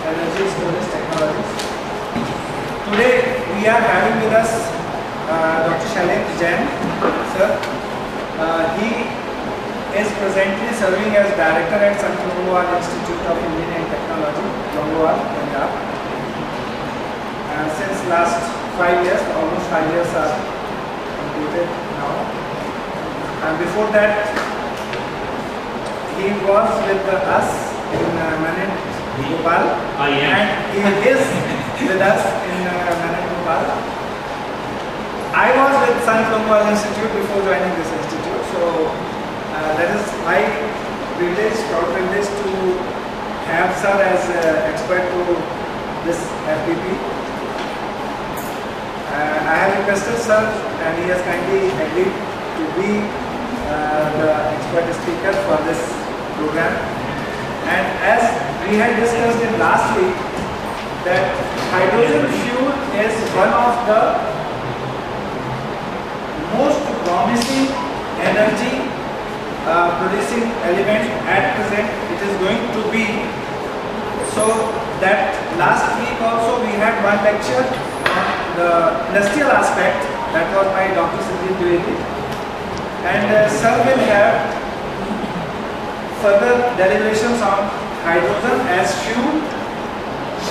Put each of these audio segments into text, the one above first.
energy storage technologies. Today we are having with us Dr. Shailendra Jain, sir. He is presently serving as director at Sant Longowal Institute of Engineering and Technology, Longowal, Punjab. Since last 5 years, almost 5 years are completed now. And before that, he was with us in Manan Gopal, and he is with us in Manan Gopal. I was with Sant Longowal Institute before joining this institute, so that is my privilege, proud privilege to have sir as expert to this FPP. I have requested sir, and he has kindly agreed to be the expert speaker for this program. And as we had discussed in last week, that hydrogen fuel is one of the most promising energy producing element at present. It is going to be so that last week also we had one lecture on the industrial aspect, that was by Dr. Sanjeev Dwivedi, and sir will have further deliberations on hydrogen as fuel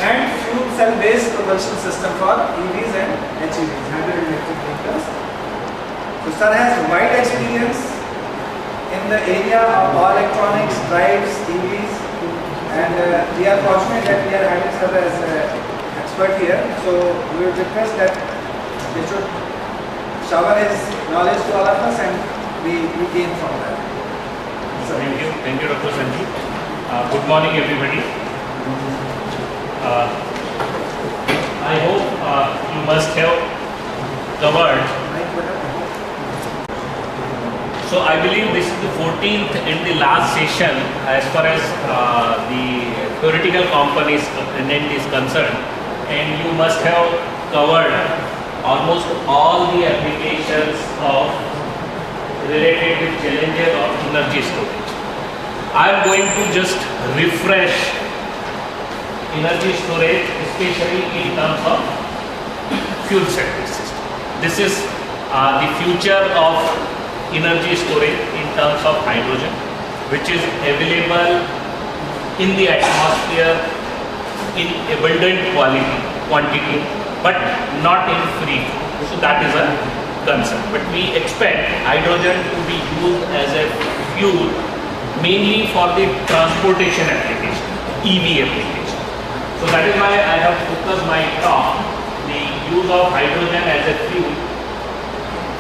and fuel cell based propulsion system for EVs and HEVs, hybrid electric vehicles. So sir has wide experience in the area of power electronics, drives, EVs, and we are fortunate that we are having sir as expert here. So we would request that he should shower his knowledge to all of us, and we gain from that. So, thank you, Dr. Sanjeev. Good morning, everybody. I hope you must have covered. So I believe this is the 14th and the last session as far as the theoretical component is concerned, and you must have covered almost all the applications of related with challenges of energy storage. I am going to just refresh energy storage, especially in terms of fuel cell system. This is the future of energy storage in terms of hydrogen, which is available in the atmosphere in abundant quantity, but not in free flow. So that is a concern. But we expect hydrogen to be used as a fuel mainly for the transportation application, EV application. So that is why I have focused my talk the use of hydrogen as a fuel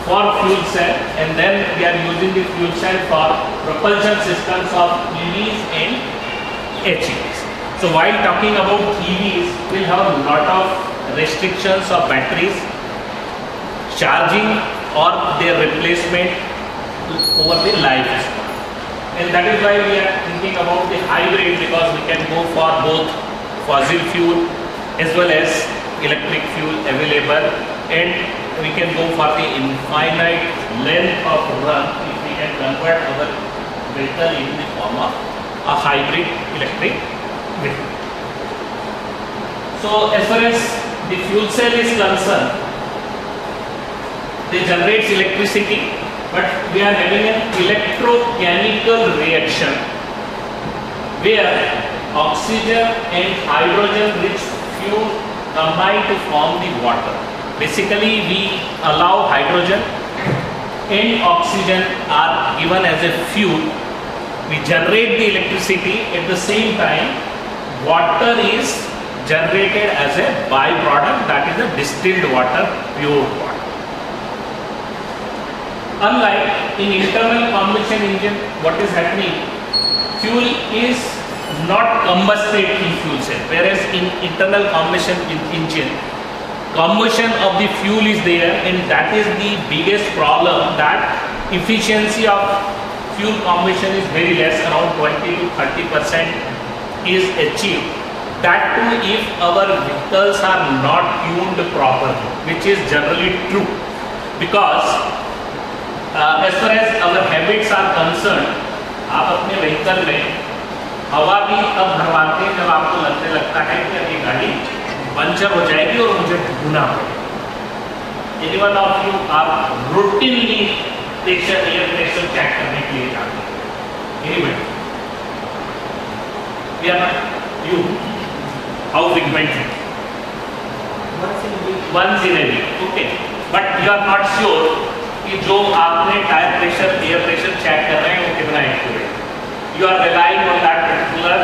for fuel cell, and then we are using the fuel cell for propulsion systems of EVs and HEVs. So while talking about EVs, we will have a lot of restrictions of batteries, charging or their replacement over the lifespan. And that is why we are thinking about the hybrid, because we can go for both fossil fuel as well as electric fuel available, and we can go for the infinite length of run if we can convert our vehicle in the form of a hybrid electric vehicle. So as far as the fuel cell is concerned, they generate electricity, but we are having an electrochemical reaction where oxygen and hydrogen rich fuel combine to form the water. Basically, we allow hydrogen and oxygen are given as a fuel. We generate the electricity, at the same time water is generated as a byproduct, that is a distilled water, pure water. Unlike in internal combustion engine, what is happening? Fuel is not combusted in fuel cell, whereas in internal combustion engine, combustion of the fuel is there, and that is the biggest problem, that efficiency of fuel combustion is very less, around 20 to 30% is achieved. That too if our vehicles are not tuned properly, which is generally true, because as far as our habits are concerned, आप अपने vehicle में हवा भी तब भरवाते हैं जब आपको लगता सकता है कि ये गाड़ी पंचर हो जाएगी और मुझे ढूंढना पड़ेगा। एनीवन ऑफ यू आप routinely pressure air pressure check करने के लिए जाते हैं? Anyone? We are not you how frequently? once in a week, okay, but you are not sure कि जो आपने tyre pressure air pressure check कर रहे हैं वो कितना accurate. You are relying on that particular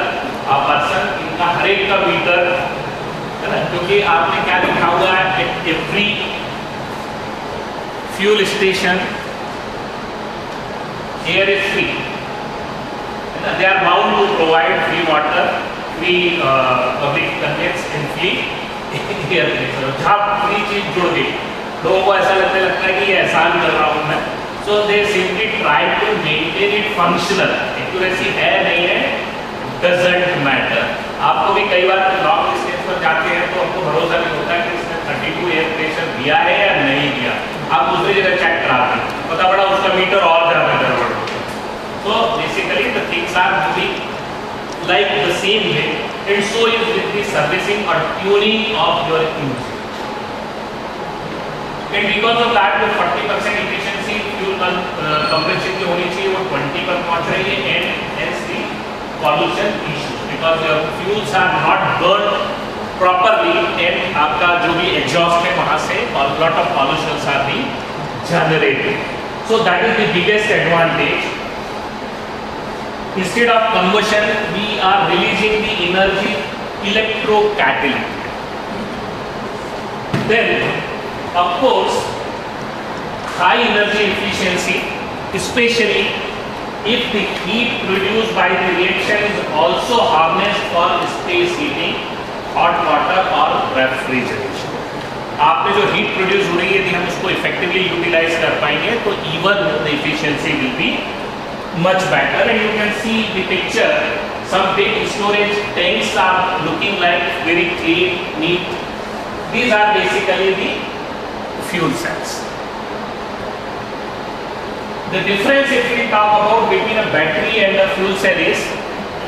person, इनका हर एक का मीटर है ना, क्योंकि आपने क्या लिखा हुआ है every fuel station air is free, they are bound to provide free water, free public conveyance and free air pressure. जहाँ फ्री चीज जुड़ गई लोगों को ऐसा लगता है कि ये एहसान कर रहा हूँ मैं, so they simply try to maintain it functional. Accuracy है नहीं है डजंट मैटर। आपको भी कई बार लॉन्ग डिस्टेंस पर जाते हैं तो आपको भरोसा नहीं होता है कि इसने 32 एयर प्रेशर दिया है या नहीं दिया, आप दूसरी जगह चेक कराते हैं, पता पड़ा उसका मीटर और ज़्यादा गड़बड़ हो गया। So basically the things are moving like the same way, and so is with the servicing or tuning of your engine. And because of that, जो 40% efficiency fuel compression की होनी चाहिए वो 20 पर पहुंच रही है, and hence the pollution issues because your fuels are not burned properly, and आपका जो भी exhaust है वहाँ से lot of pollutions are being generated. So that is the biggest advantage. Instead of combustion, we are releasing the energy electrocatalytic. Then, of course, high energy efficiency, especially if the heat produced by the reaction is also harnessed for space heating, hot water or refrigeration. आपने जो heat produce हो रही है यदि हम उसको effectively utilize कर पाएंगे तो even the efficiency will be much better, and you can see the picture. Some big storage tanks are looking like very clean, neat. These are basically the fuel cells. The difference if we talk about between a battery and a fuel cell is,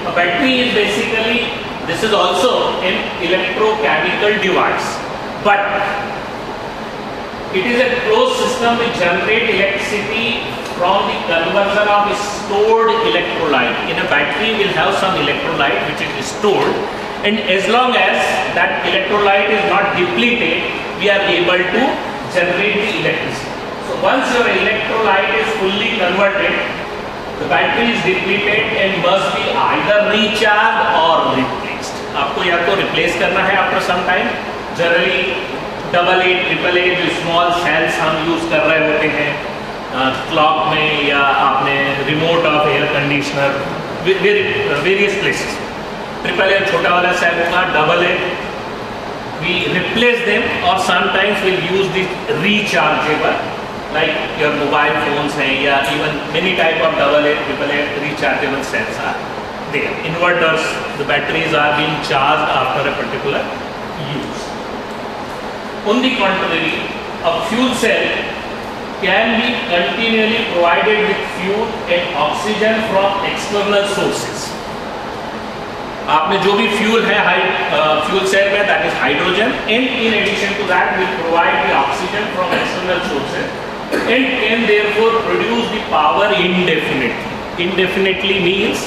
a battery is basically, this is also an electrochemical device, but it is a closed system which generates electricity from the conversion of stored electrolyte. In a battery we will have some electrolyte which is stored, and as long as that electrolyte is not depleted, we are able to generate the electricity. So once your electrolyte is fully converted, the battery is depleted and must be either recharged or replaced. आपको या तो replace करना है after some time. Generally AA, AAA जो small cells हम use कर रहे होते हैं क्लॉक में या आपने remote of air conditioner various places, AAA छोटा वाला सेल होगा, AA we replace them, or sometimes we'll use the rechargeable like your mobile phones हैं या even many type of AA, AAA rechargeable cells are there. Inverters, the batteries are being charged after a particular use. On the contrary, a fuel cell can be continually provided with fuel and oxygen from external sources. आपने जो भी fuel है fuel cell में, that is hydrogen, and in addition to that we provide the oxygen from external sources and can therefore produce the power indefinitely. Indefinitely means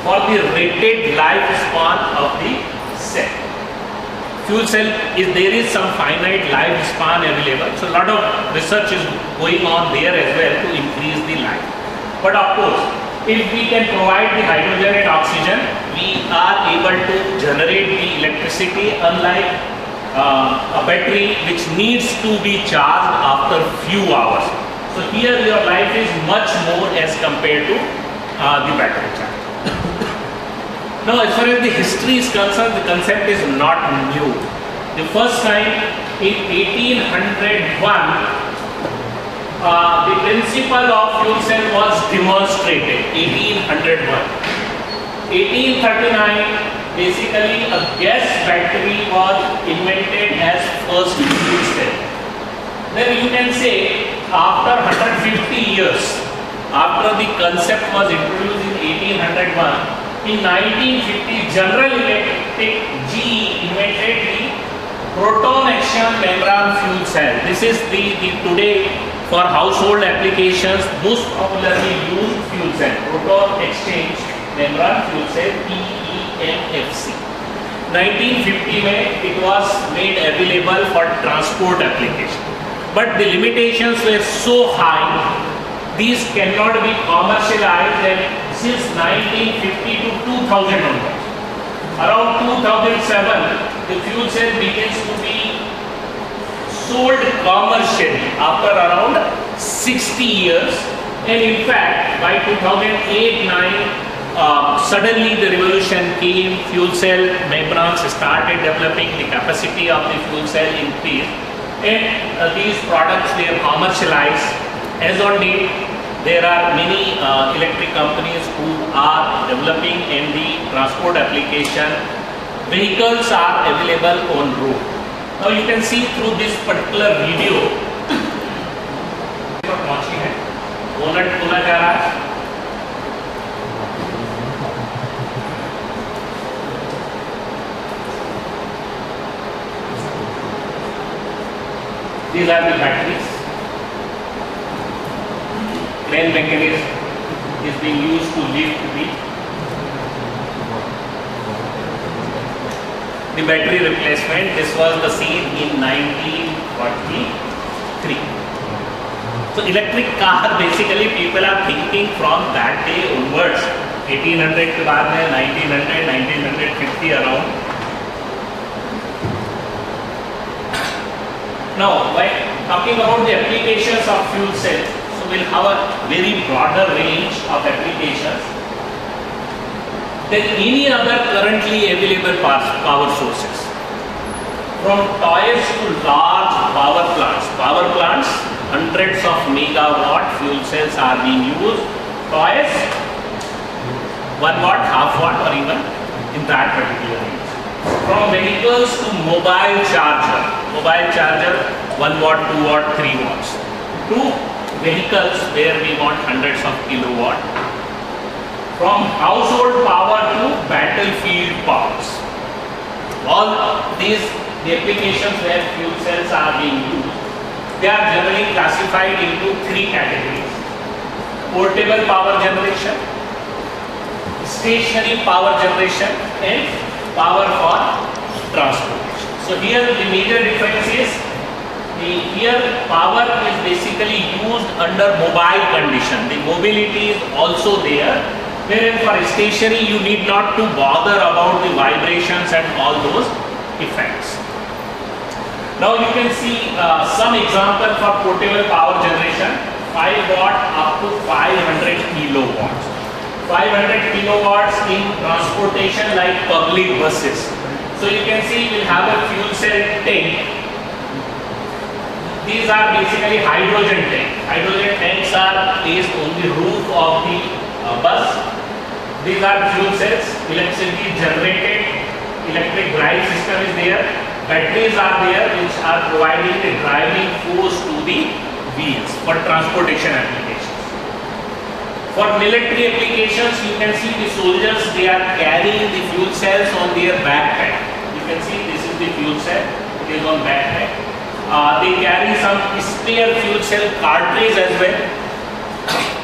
for the rated lifespan of the cell. Fuel cell is, there is some finite lifespan available, so a lot of research is going on there as well to increase the life. But of course, if we can provide the hydrogen and oxygen, we are able to generate the electricity, unlike a battery which needs to be charged after few hours. So here your life is much more as compared to the battery charge. Now, as far as the history is concerned, the concept is not new. The first time in 1801, the principle of fuel cell was demonstrated. 1801. 1839, basically a gas battery was invented as first fuel cell. Then you can say after 150 years, after the concept was introduced in 1801, in 1950, General Electric GE invented the proton action membrane fuel cell. This is the today for household applications most popularly used fuel cell. Proton exchange membrane fuel cell, PEMFC. 1950 में it was made available for transport application, but the limitations were so high, these cannot be commercialized, and since 1950 to 2000 onwards. Around 2007, the fuel cell begins to be sold commercially after around 60 years, and in fact by 2008-9 suddenly the revolution came. Fuel cell membranes started developing, the capacity of the fuel cell increased, and these products were commercialized. As on date, there are many electric companies who are developing in the transport application. Vehicles are available on road. Now you can see through this particular video, bonnet खोला जा रहा है. These are the batteries. Crane mechanism is being used to lift the battery replacement. This was the scene in 1943. So electric car, basically people are thinking from that day onwards. 1800 के बाद में 1900, 1950 around. Now, by talking about the applications of fuel cells, so we'll have a very broader range of applications than any other currently available power sources. From toys to large power plants. Power plants, hundreds of megawatt fuel cells are being used. Toys, 1 watt, half watt, or even in that particular range. From vehicles to mobile charger. Mobile charger, 1 watt, 2 watt, 3 watts. To vehicles where we want hundreds of kilowatt. From household power to battlefield powers. All these the applications where fuel cells are being used, they are generally classified into 3 categories. Portable power generation, stationary power generation, and power for transportation. So here the major difference is here power is basically used under mobile condition. The mobility is also there. Whereas for stationary you need not to bother about the vibrations and all those effects. Now you can see some example for portable power generation. 5 watt up to 500 kilowatts. 500 kilowatts in transportation like public buses. So you can see we'll have a fuel cell tank. These are basically hydrogen tanks. Hydrogen tanks are placed on the roof of the bus. These are fuel cells, electricity generated, electric drive system is there, batteries are there which are providing the driving force to the wheels for transportation applications. For military applications, you can see the soldiers, they are carrying the fuel cells on their backpack. You can see this is the fuel cell, it is on backpack. They carry some spare fuel cell cartridge as well.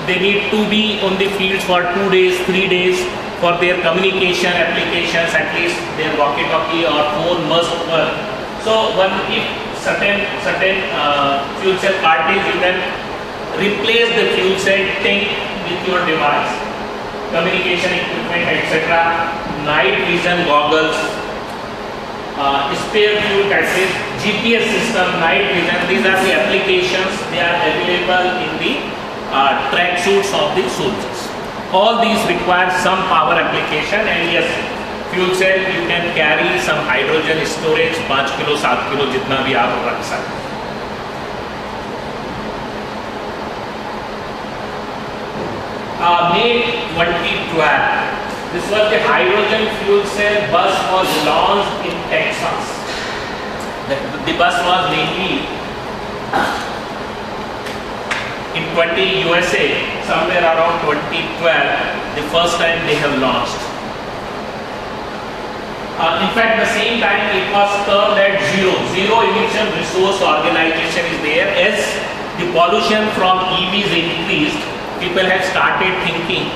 They need to be on the fields for 2 days, 3 days for their communication applications. At least their walkie-talkie or phone must work. So if certain fuel cell cartridge, you can replace the fuel cell tank with your device, communication equipment, etc. Night vision goggles, spare fuel cartridge, GPS system, night vision. These are the applications. They are available in the track suits of the soldiers. All these require some power application, and yes, fuel cell you can carry some hydrogen storage 5 kilo 7 kilo जितना भी आप रख सकते. May 2012, this was the hydrogen fuel cell bus was launched in Texas. The bus was mainly in 20 USA, somewhere around 2012, the first time they have launched. In fact, the same time it was termed at zero. Zero emission resource organization is there. As the pollution from EVs increased, people have started thinking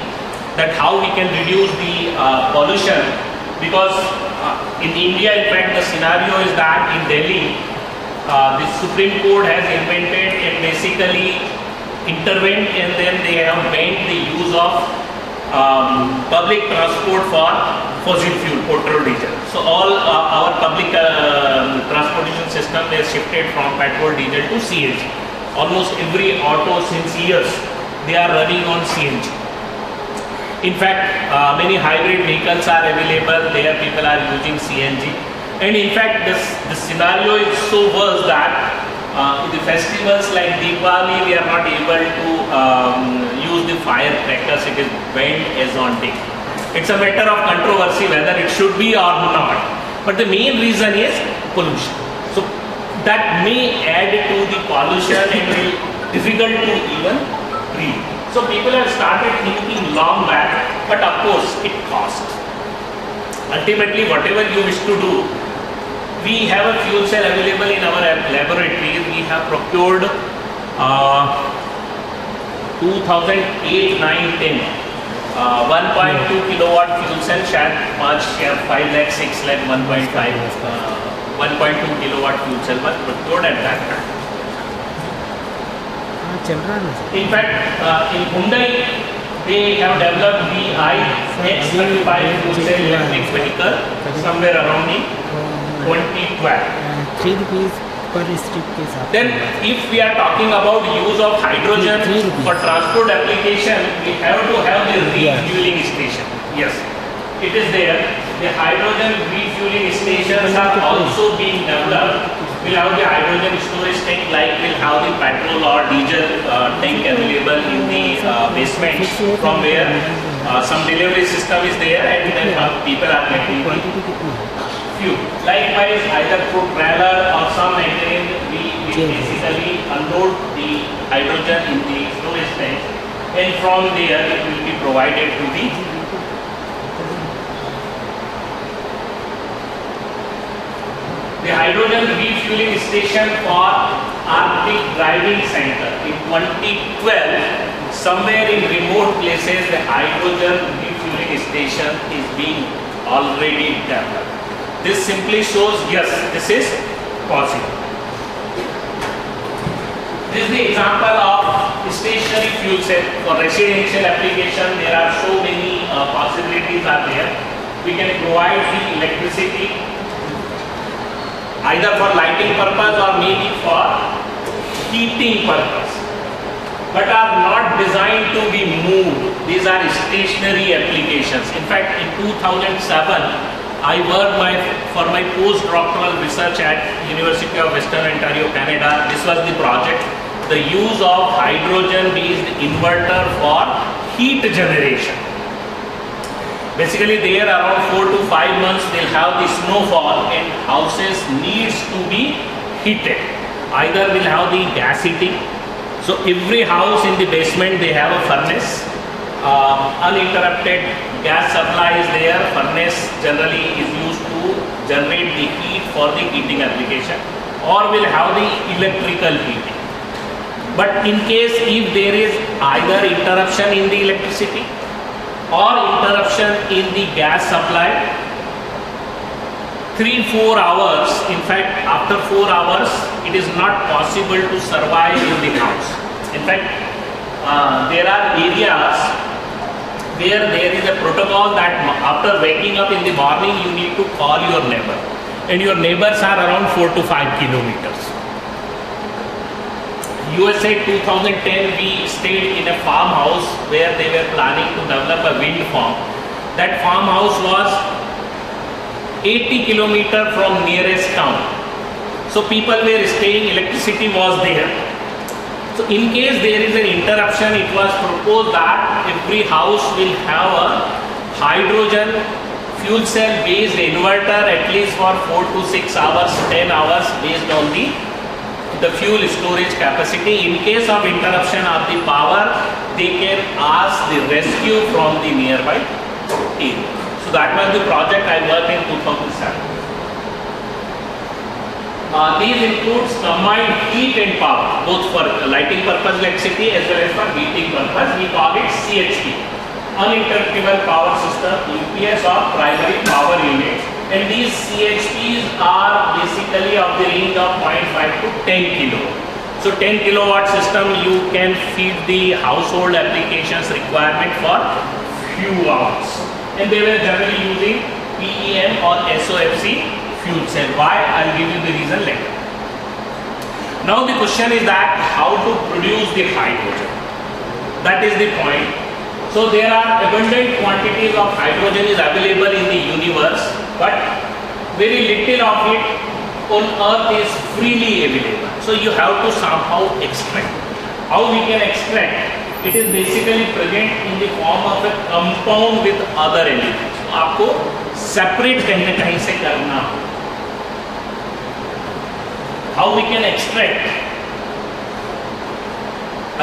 that how we can reduce the pollution, because in India, in fact, the scenario is that in Delhi, the Supreme Court has invented and basically intervened, and then they have banned the use of public transport for fossil fuel, petrol, diesel. So all our public transportation system has shifted from petrol, diesel to CNG. Almost every auto since years, they are running on CNG. In fact, many hybrid vehicles are available, there people are using CNG. And in fact, this scenario is so worse that in the festivals like Diwali, we are not able to use the firecrackers. It is banned as on day. It's a matter of controversy whether it should be or not. But the main reason is pollution. So that may add to the pollution and be difficult to even breathe. So people have started thinking long back, but of course it costs. Ultimately, whatever you wish to do, we have a fuel cell available in our laboratory. We have procured 2008, 9, 10 1.2 kilowatt fuel cell, शायद 5 lakh, 6 lakh, 1.2 kilowatt fuel cell was procured at that time. In fact, in Hyundai, they have developed the iX35 fuel cell electric vehicle somewhere around in 2012. 3 rupees per strip के साथ. Then, if we are talking about use of hydrogen for transport application, we have to have the refueling station. Yes, it is there. The hydrogen refueling stations are also being developed. We'll have the hydrogen storage tank, like we'll have the petrol or diesel tank available in the basement, from where some delivery system is there, and then people are getting the fuel. Likewise, either through trailer or some maintenance, we basically unload the hydrogen in the storage tank, and from there it will be provided to the hydrogen refueling station for Arctic Driving Center. In 2012, somewhere in remote places, the hydrogen refueling station is being already developed. This simply shows, yes, this is possible. This is the example of stationary fuel cell for residential application. There are so many possibilities are there. We can provide the electricity either for lighting purpose or maybe for heating purpose, but are not designed to be moved. These are stationary applications. In fact, in 2007, I worked for my postdoctoral research at University of Western Ontario, Canada. This was the project, the use of hydrogen-based inverter for heat generation. Basically, there around 4 to 5 months they'll have the snowfall and houses needs to be heated. Either we'll have the gas heating. So every house in the basement they have a furnace. Uninterrupted gas supply is there. Furnace generally is used to generate the heat for the heating application, or we'll have the electrical heating. But in case if there is either interruption in the electricity or interruption in the gas supply, 3-4 hours, in fact after 4 hours it is not possible to survive in the house. In fact, there are areas where there is a protocol that after waking up in the morning you need to call your neighbor, and your neighbors are around 4 to 5 kilometers. USA 2010, we stayed in a farmhouse where they were planning to develop a wind farm. That farmhouse was 80 kilometers from nearest town. So people were staying, electricity was there. So in case there is an interruption, it was proposed that every house will have a hydrogen fuel cell based inverter at least for 4 to 6 hours, 10 hours based on the fuel storage capacity. In case of interruption of the power, they can ask the rescue from the nearby area. So that was the project I worked in 2007. These includes combined heat and power, both for lighting purpose electricity as well as for heating purpose. We call it CHP, uninterruptible power system, UPS or primary power units. And these CHPs are basically of the range of 0.5 to 10 kilo. So 10 kilowatt system you can feed the household applications requirement for few hours. And they were generally using PEM or SOFC fuel cell. Why? I'll give you the reason later. Now the question is that how to produce the hydrogen. That is the point. So there are abundant quantities of hydrogen is available in the universe, but very little of it on earth is freely available. So you have to somehow extract. How we can extract? It is basically present in the form of a compound with other elements. So आपको separate कहीं न कहीं से करना हो. How we can extract?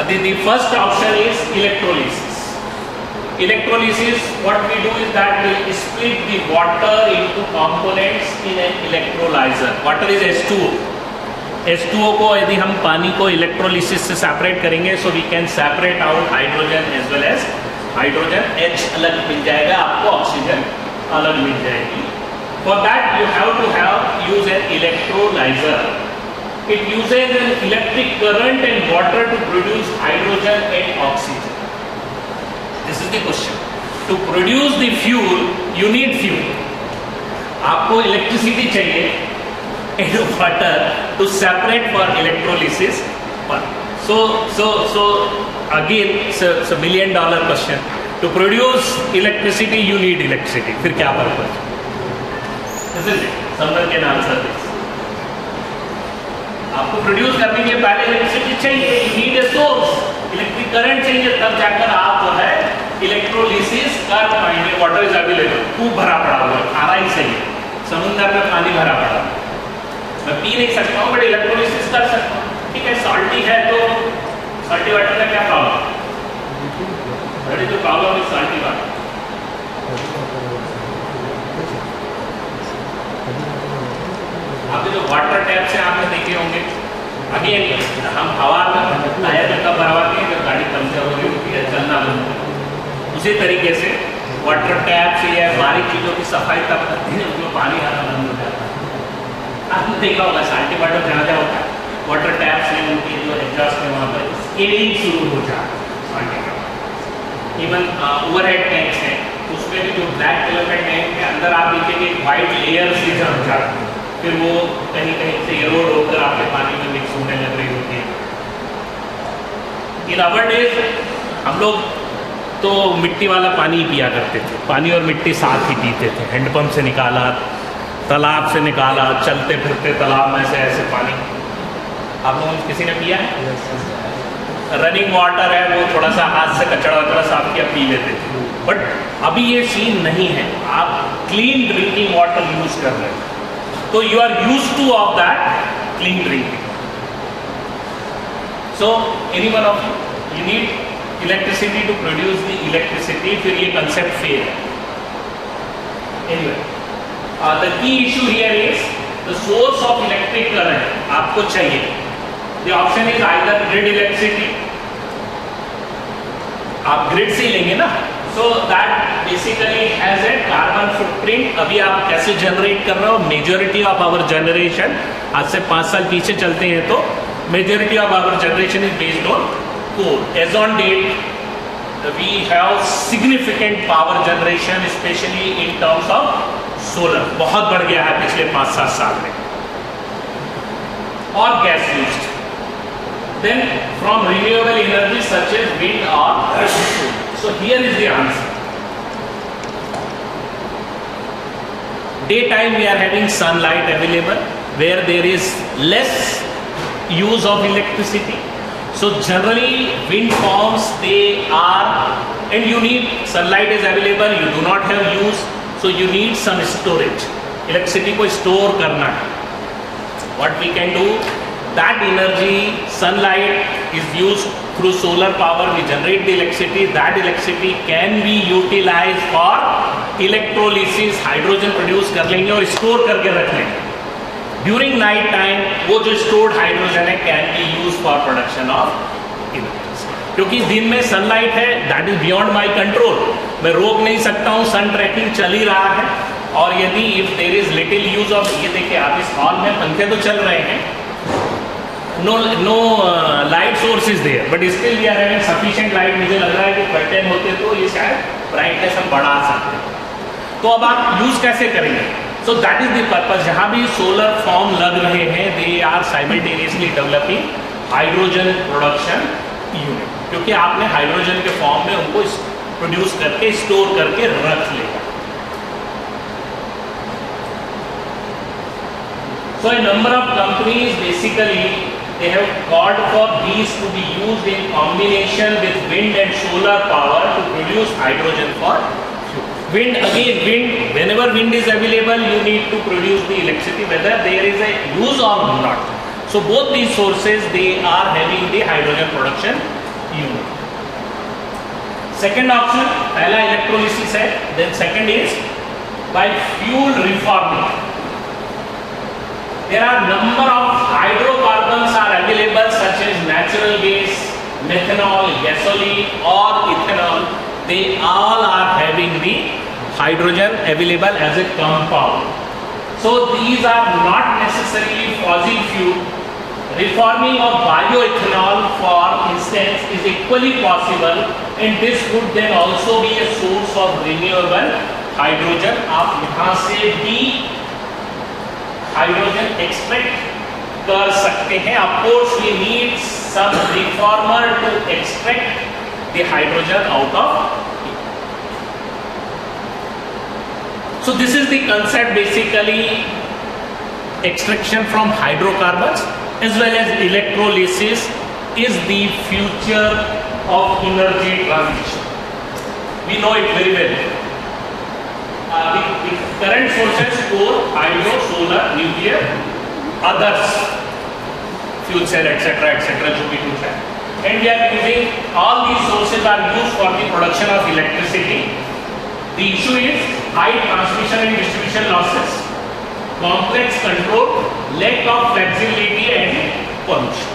The first option is electrolysis. Electrolysis, what we do is that we split the water into components in an electrolyzer. Water is H2O. H2O को यदि हम पानी को इलेक्ट्रोलिसिस से सेपरेट करेंगे, so we can separate out hydrogen as well as hydrogen. H अलग मिल जाएगा आपको, ऑक्सीजन अलग मिल जाएगी. For that you have to use an electrolyzer. It uses an electric current and water to produce hydrogen and oxygen. This is the question. To produce the fuel, you need fuel. आपको electricity चाहिए and water to separate for electrolysis. So again, it's a $1 million question. To produce electricity, you need electricity. फिर क्या purpose? This is it. Someone can answer this. आपको produce करने के पहले electricity चाहिए, you need a source, electric current चाहिए, तब जाकर आप जो है इलेक्ट्रोलिसिस कर पाएंगे. वाटर इज अवेलेबल, खूब भरा पड़ा हुआ है, खारा ही सही है, समुद्र में पानी भरा पड़ा है, मैं पी नहीं सकता हूँ बट इलेक्ट्रोलिसिस कर सकता हूँ. ठीक है, सॉल्टी है तो सॉल्टी वाटर का क्या problem? That is the problem with salty water. अभी जो वाटर टैप से आपने देखे होंगे, अगेन हम हवा में टायर में कब भरवाते हैं जब गाड़ी पंचर हो रही होती है, चलना बंद है. उसी तरीके से वाटर टैप से या बारीक चीज़ों की सफाई तब करती है उसमें पानी आना बंद हो जाता है. आपने देखा होगा साल्टी वाटर जहाँ जहाँ होता है, वाटर टैप से उनकी जो एग्जॉस्ट है वहाँ पर स्केलिंग शुरू हो जाता है. Salty water even overhead tanks हैं, उसमें भी जो ब्लैक कलर का टैंक के अंदर आप देखेंगे वाइट लेयर से जम जाती है, फिर वो कहीं कहीं से एरोड होकर आपके पानी में मिक्स होने लग रही होती है. इन अवर डेज हम लोग तो मिट्टी वाला पानी ही पिया करते थे, पानी और मिट्टी साथ ही पीते थे. हैंडपंप से निकाला, तालाब से निकाला, चलते फिरते तालाब में से ऐसे पानी. आप लोगों ने किसी ने पिया है? रनिंग वाटर है वो थोड़ा सा हाथ से कचड़ा वचड़ा साफ किया पी लेते थे. बट अभी ये सीन नहीं है, आप क्लीन ड्रिंकिंग वाटर यूज कर रहे हैं, तो you are used to of that clean drinking. So any one of you need electricity to produce the electricity. फिर ये concept fail है. Anyway, the key issue here is the source of electric current आपको चाहिए. The option is either grid electricity. आप grid से ही लेंगे ना, so that basically has a carbon footprint. अभी आप कैसे जनरेट कर रहे हो? मेजॉरिटी ऑफ आवर जनरेशन, आज से 5 साल पीछे चलते हैं तो majority of our generation is based on coal. As on date we have significant power generation specially in terms of solar. बहुत बढ़ गया है पिछले 5-7 साल में. और gas used, then from renewable energy such as wind और solar. So here is the answer. Daytime we are having sunlight available where there is less use of electricity. So generally wind farms they are, and you need sunlight is available, you do not have use, so you need some storage. Electricity को store करना है. What we can do? That energy, sunlight is used through solar power. We generate the electricity. That electricity can be utilized for electrolysis hydrogen produce कर लेंगे और store करके रख लेंगे. During night time वो जो स्टोर्ड हाइड्रोजन है can be use for production of electricity. क्योंकि दिन में सनलाइट है, that is beyond my control, मैं रोक नहीं सकता हूँ, सन ट्रैकिंग चल ही रहा है. और यदि if there is little use of, ये देखिए आप इस हॉल में पंखे तो चल रहे हैं, no light source is there, but still we are having sufficient light. मुझे लग रहा है कि कर्टेन होते तो ये शायद ब्राइटनेस हम बढ़ा सकते हैं. तो अब आप यूज कैसे करेंगे? So that is the purpose. जहाँ भी सोलर फॉर्म लग रहे हैं, they are simultaneously developing hydrogen production unit, क्योंकि आपने हाइड्रोजन के फॉर्म में उनको प्रोड्यूस करके स्टोर करके रख लिया. So a number of companies basically they have called for these to be used in combination with wind and solar power to produce hydrogen for fuel. Wind, again wind, whenever wind is available you need to produce the electricity whether there is a use or not. So both these sources they are having the hydrogen production unit. Second option, पहला electrolysis है, then second is by fuel reforming. There are number of hydrocarbons are available such as natural gas, methanol, gasoline or ethanol. They all are having the hydrogen available as a compound. So these are not necessarily fossil fuel. Reforming of bioethanol for instance is equally possible and this would then also be a source of renewable hydrogen. आप यहाँ से भी hydrogen extract कर सकते हैं. Of course we need some reformer to extract the hydrogen out of. So this is the concept basically extraction from hydrocarbons as well as electrolysis is the future of energy transition. We know it very well. The current sources coal, hydro, solar, nuclear, others, fuel cell, etc., जो भी कुछ है. And we are using all these sources are used for the production of electricity. The issue is high transmission and distribution losses, complex control, lack of flexibility and pollution.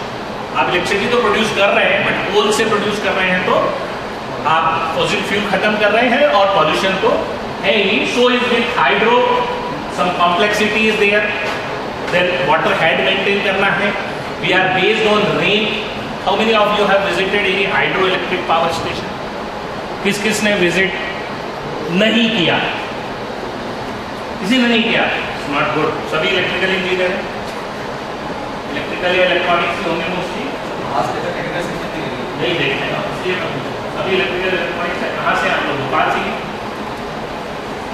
आप electricity तो produce कर रहे हैं but coal से produce कर रहे हैं तो आप फॉसिल फ्यूल खत्म कर रहे हैं और पॉल्यूशन तो है ही. So is with hydro some complexity is there, then water head maintain करना है. We are based on rain. How many of you have visited any hydro electric power station? किस किस ने विजिट नहीं किया? किसी ने नहीं किया? Not good. सभी इलेक्ट्रिकल इंजीनियर हैं, इलेक्ट्रिकल या इलेक्ट्रॉनिक्स होंगे मोस्टली. नहीं देखते सभी इलेक्ट्रिकल इलेक्ट्रॉनिक्स है. कहाँ से आप लोग? भोपाल से?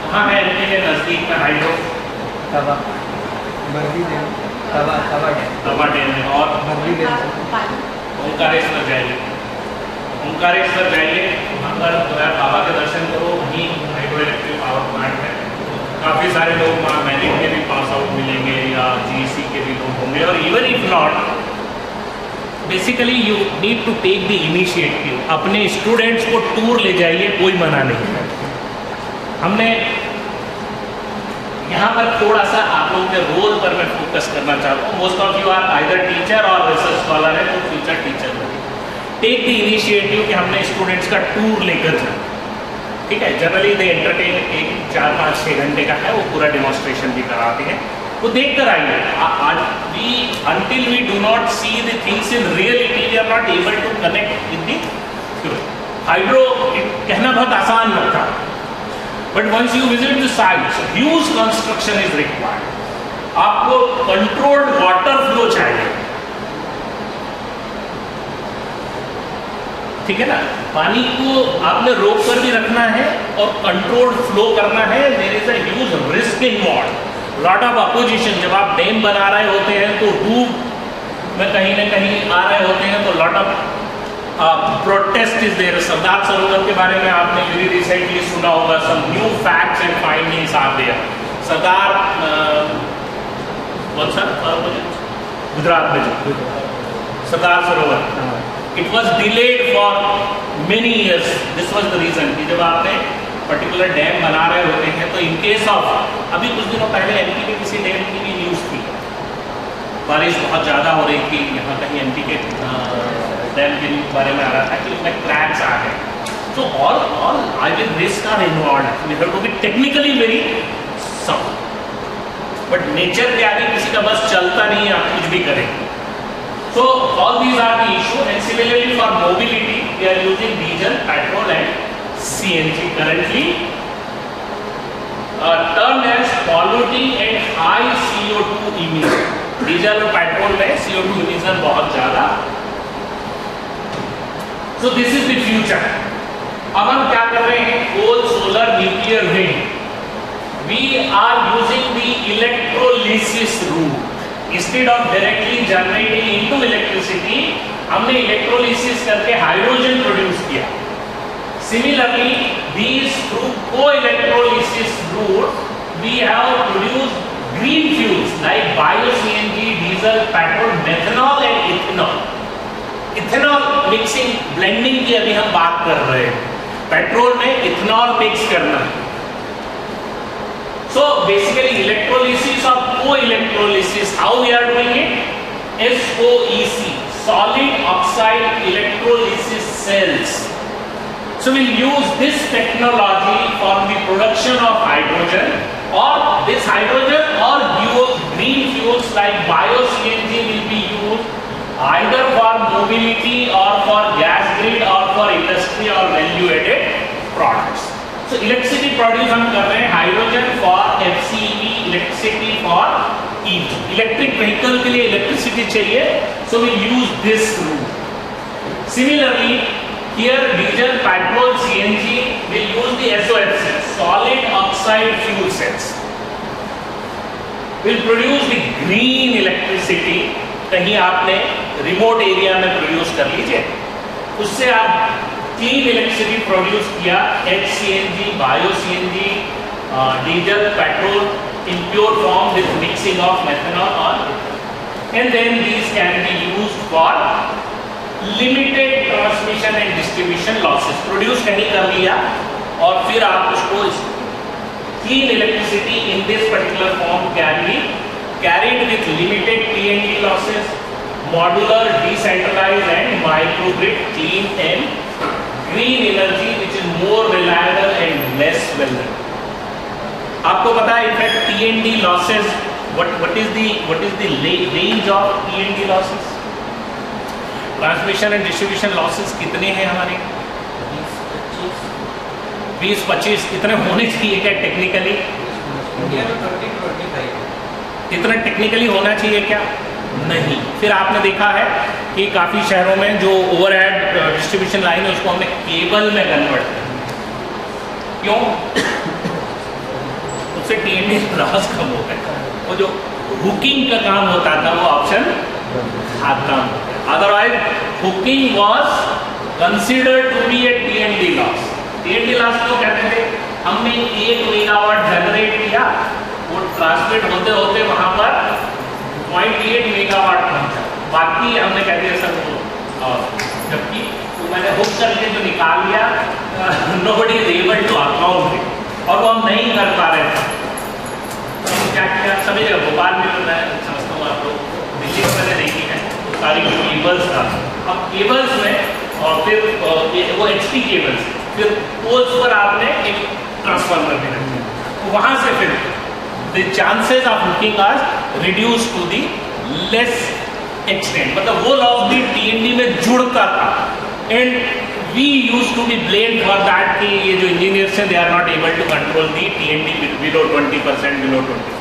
कहाँ है एमपी के नज़दीक में हाइड्रो? तवा डैम है. और ओंकारेश्वर जाइए, ओंकारेश्वर जाइए, वहाँ पर जो है बाबा के दर्शन करो. वहीं हाइड्रो इलेक्ट्रिक पावर प्लांट है. काफ़ी सारे लोग वहाँ मैरिट के भी पास आउट मिलेंगे या जीसी के भी लोग होंगे. और even if not, basically you need to take the initiative. अपने स्टूडेंट्स को टूर ले जाइए, कोई मना नहीं है. हमने यहाँ पर थोड़ा सा आप लोगों के रोल पर मैं फोकस करना चाहता हूँ. Most of you are either teacher और रिसर्च स्कॉलर है तो फ्यूचर टीचर बने. टेक द इनिशिएटिव कि हमने स्टूडेंट्स का टूर लेकर जाए. ठीक है, जनरली दे एंटरटेन, एक 4-5-6 घंटे का है, वो पूरा डेमोन्स्ट्रेशन भी कराते हैं. वो देख कर आइए. until we do not see the things in reality, we are not able to connect with the hydro. कहना बहुत आसान लगता है, but once you visit the site, huge construction is required. आपको controlled water flow चाहिए. ठीक है ना? पानी को आपने रोक कर भी रखना है और कंट्रोल्ड फ्लो करना है. There is a huge risk involved, lot of opposition. जब आप डैम बना रहे होते हैं तो डूब में कहीं ना कहीं आ रहे होते हैं तो lot of protest is there. Sardar Sarovar के बारे में आपने वेरी रिसेंटली सुना होगा. Some new facts and findings are there. Sardar Gujarat में जो Sardar Sarovar, it was delayed for many years. This was the reason कि जब आपने पर्टिकुलर डैम बना रहे होते हैं, तो इन केस ऑफ अभी कुछ दिनों पहले एमपी के किसी डैम की भी न्यूज़ थी, बारिश बहुत ज़्यादा हो रही थी, यहाँ कहीं एमपी के डैम के बारे में आ रहा था कि उसमें क्रैक्स आ गए. So all I mean risks are involved. We have to be technically very sound. But nature क्या है, किसी का बस चलता नहीं है, आप कुछ भी करें. So all these are the issue. And similarly for mobility, we are using diesel, petrol and CNG currently. Termed as polluting and high CO2 emission. Diesel और पेट्रोल में CO2 emission बहुत ज़्यादा. So this is the future. अब हम क्या कर रहे हैं, coal, solar, nuclear, wind, we are using the electrolysis route instead of directly generating into electricity. हमने इलेक्ट्रोलिसिस करके हाइड्रोजन प्रोड्यूस किया. सिमिलरली दीज थ्रू को electrolysis route we have produced green fuels like bio CNG, diesel, petrol, methanol and ethanol. Ethanol mixing, blending की अभी हम बात कर रहे हैं. पेट्रोल में इथेनॉल मिक्स करना. सो बेसिकली इलेक्ट्रोलिसिस और co electrolysis, how we are doing it? SOEC, solid oxide electrolysis cells. So we'll use this technology for the production of hydrogen, or this hydrogen or green fuels like bio CNG will be used either for mobility or for gas grid or for industry or value added products. So electricity produce हम कर रहे हैं hydrogen for FCEV, electricity for EV. Electric vehicle के लिए electricity चाहिए, so we use this route. Similarly, here diesel, petrol, CNG will use the SOFC, solid oxide fuel cells. Will produce the green electricity. कहीं आपने remote area में produce कर लीजिए, उससे आप क्लीन इलेक्ट्रिसिटी प्रोड्यूस किया. HCNG, bio CNG, diesel, petrol in pure form with mixing of methanol or, and then these can be used for limited transmission and distribution losses. Produce कहीं कर लिया और फिर आप उसको clean electricity in this particular form can be carried with limited T&D losses, modular, decentralized and microgrid, clean and green energy which is more reliable and less vulnerable. आपको पता है in fact T&D losses, what is the range of T&D losses? Transmission and distribution losses कितने हैं हमारे? 20-25 इतने होने चाहिए क्या टेक्निकली? इतना टेक्निकली होना चाहिए क्या? नहीं. फिर आपने देखा है कि काफ़ी शहरों में जो ओवरहेड डिस्ट्रीब्यूशन लाइन है उसको हमने केबल में कन्वर्ट किया. क्यों? उससे T&D लॉस कम हो गया. वो जो हुकिंग का काम होता था वो ऑप्शन खत्म. Otherwise hooking was considered to be a T&D loss. T&D loss क्यों कहते थे? हमने 1 मेगावाट जनरेट किया, वो ट्रांसमिट होते होते वहां पर 0.8 मेगावाट पहुंचा, बाकी हमने कह दिया सर वो, जबकि तो मैंने हुक करके जो निकाल लिया, nobody is able to account it, और वो हम नहीं कर पा रहे थे. तो क्या किया, सभी जगह भोपाल में, मैं समझता हूँ आप लोग दिल्ली में मैंने देखी है सारी केबल्स था. अब केबल्स में और फिर वो HP केबल्स, फिर पोल्स पर आपने एक ट्रांसफार्मर भी रखा, वहां से फिर the chances of hooking are reduced to the less extent. मतलब वो लॉस भी T&D में जुड़ता था, and we used to be blamed for that कि ये जो इंजीनियर्स हैं they are not able to control the T&D below 20%, below 25%.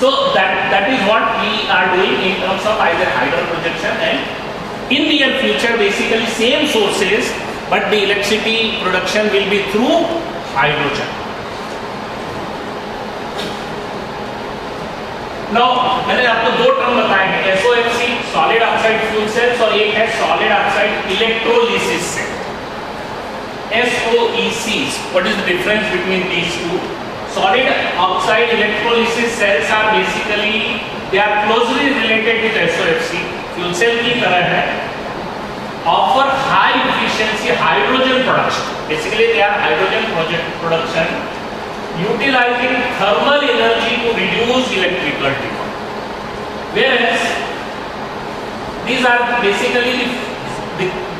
So that is what we are doing in terms of either hydro projection, and in near future basically same sources, but the electricity production will be through hydrogen. Now मैंने आपको दो term बताए हैं, SOFC solid oxide fuel cells और एक है solid oxide electrolysis cell. SOECs, what is the difference between these two? Solid oxide electrolysis cells are basically, they are closely related with SOFC, fuel cell की तरह है, offer high efficiency hydrogen production. Basically, they are hydrogen production utilizing thermal energy to reduce electrical demand. Whereas these are basically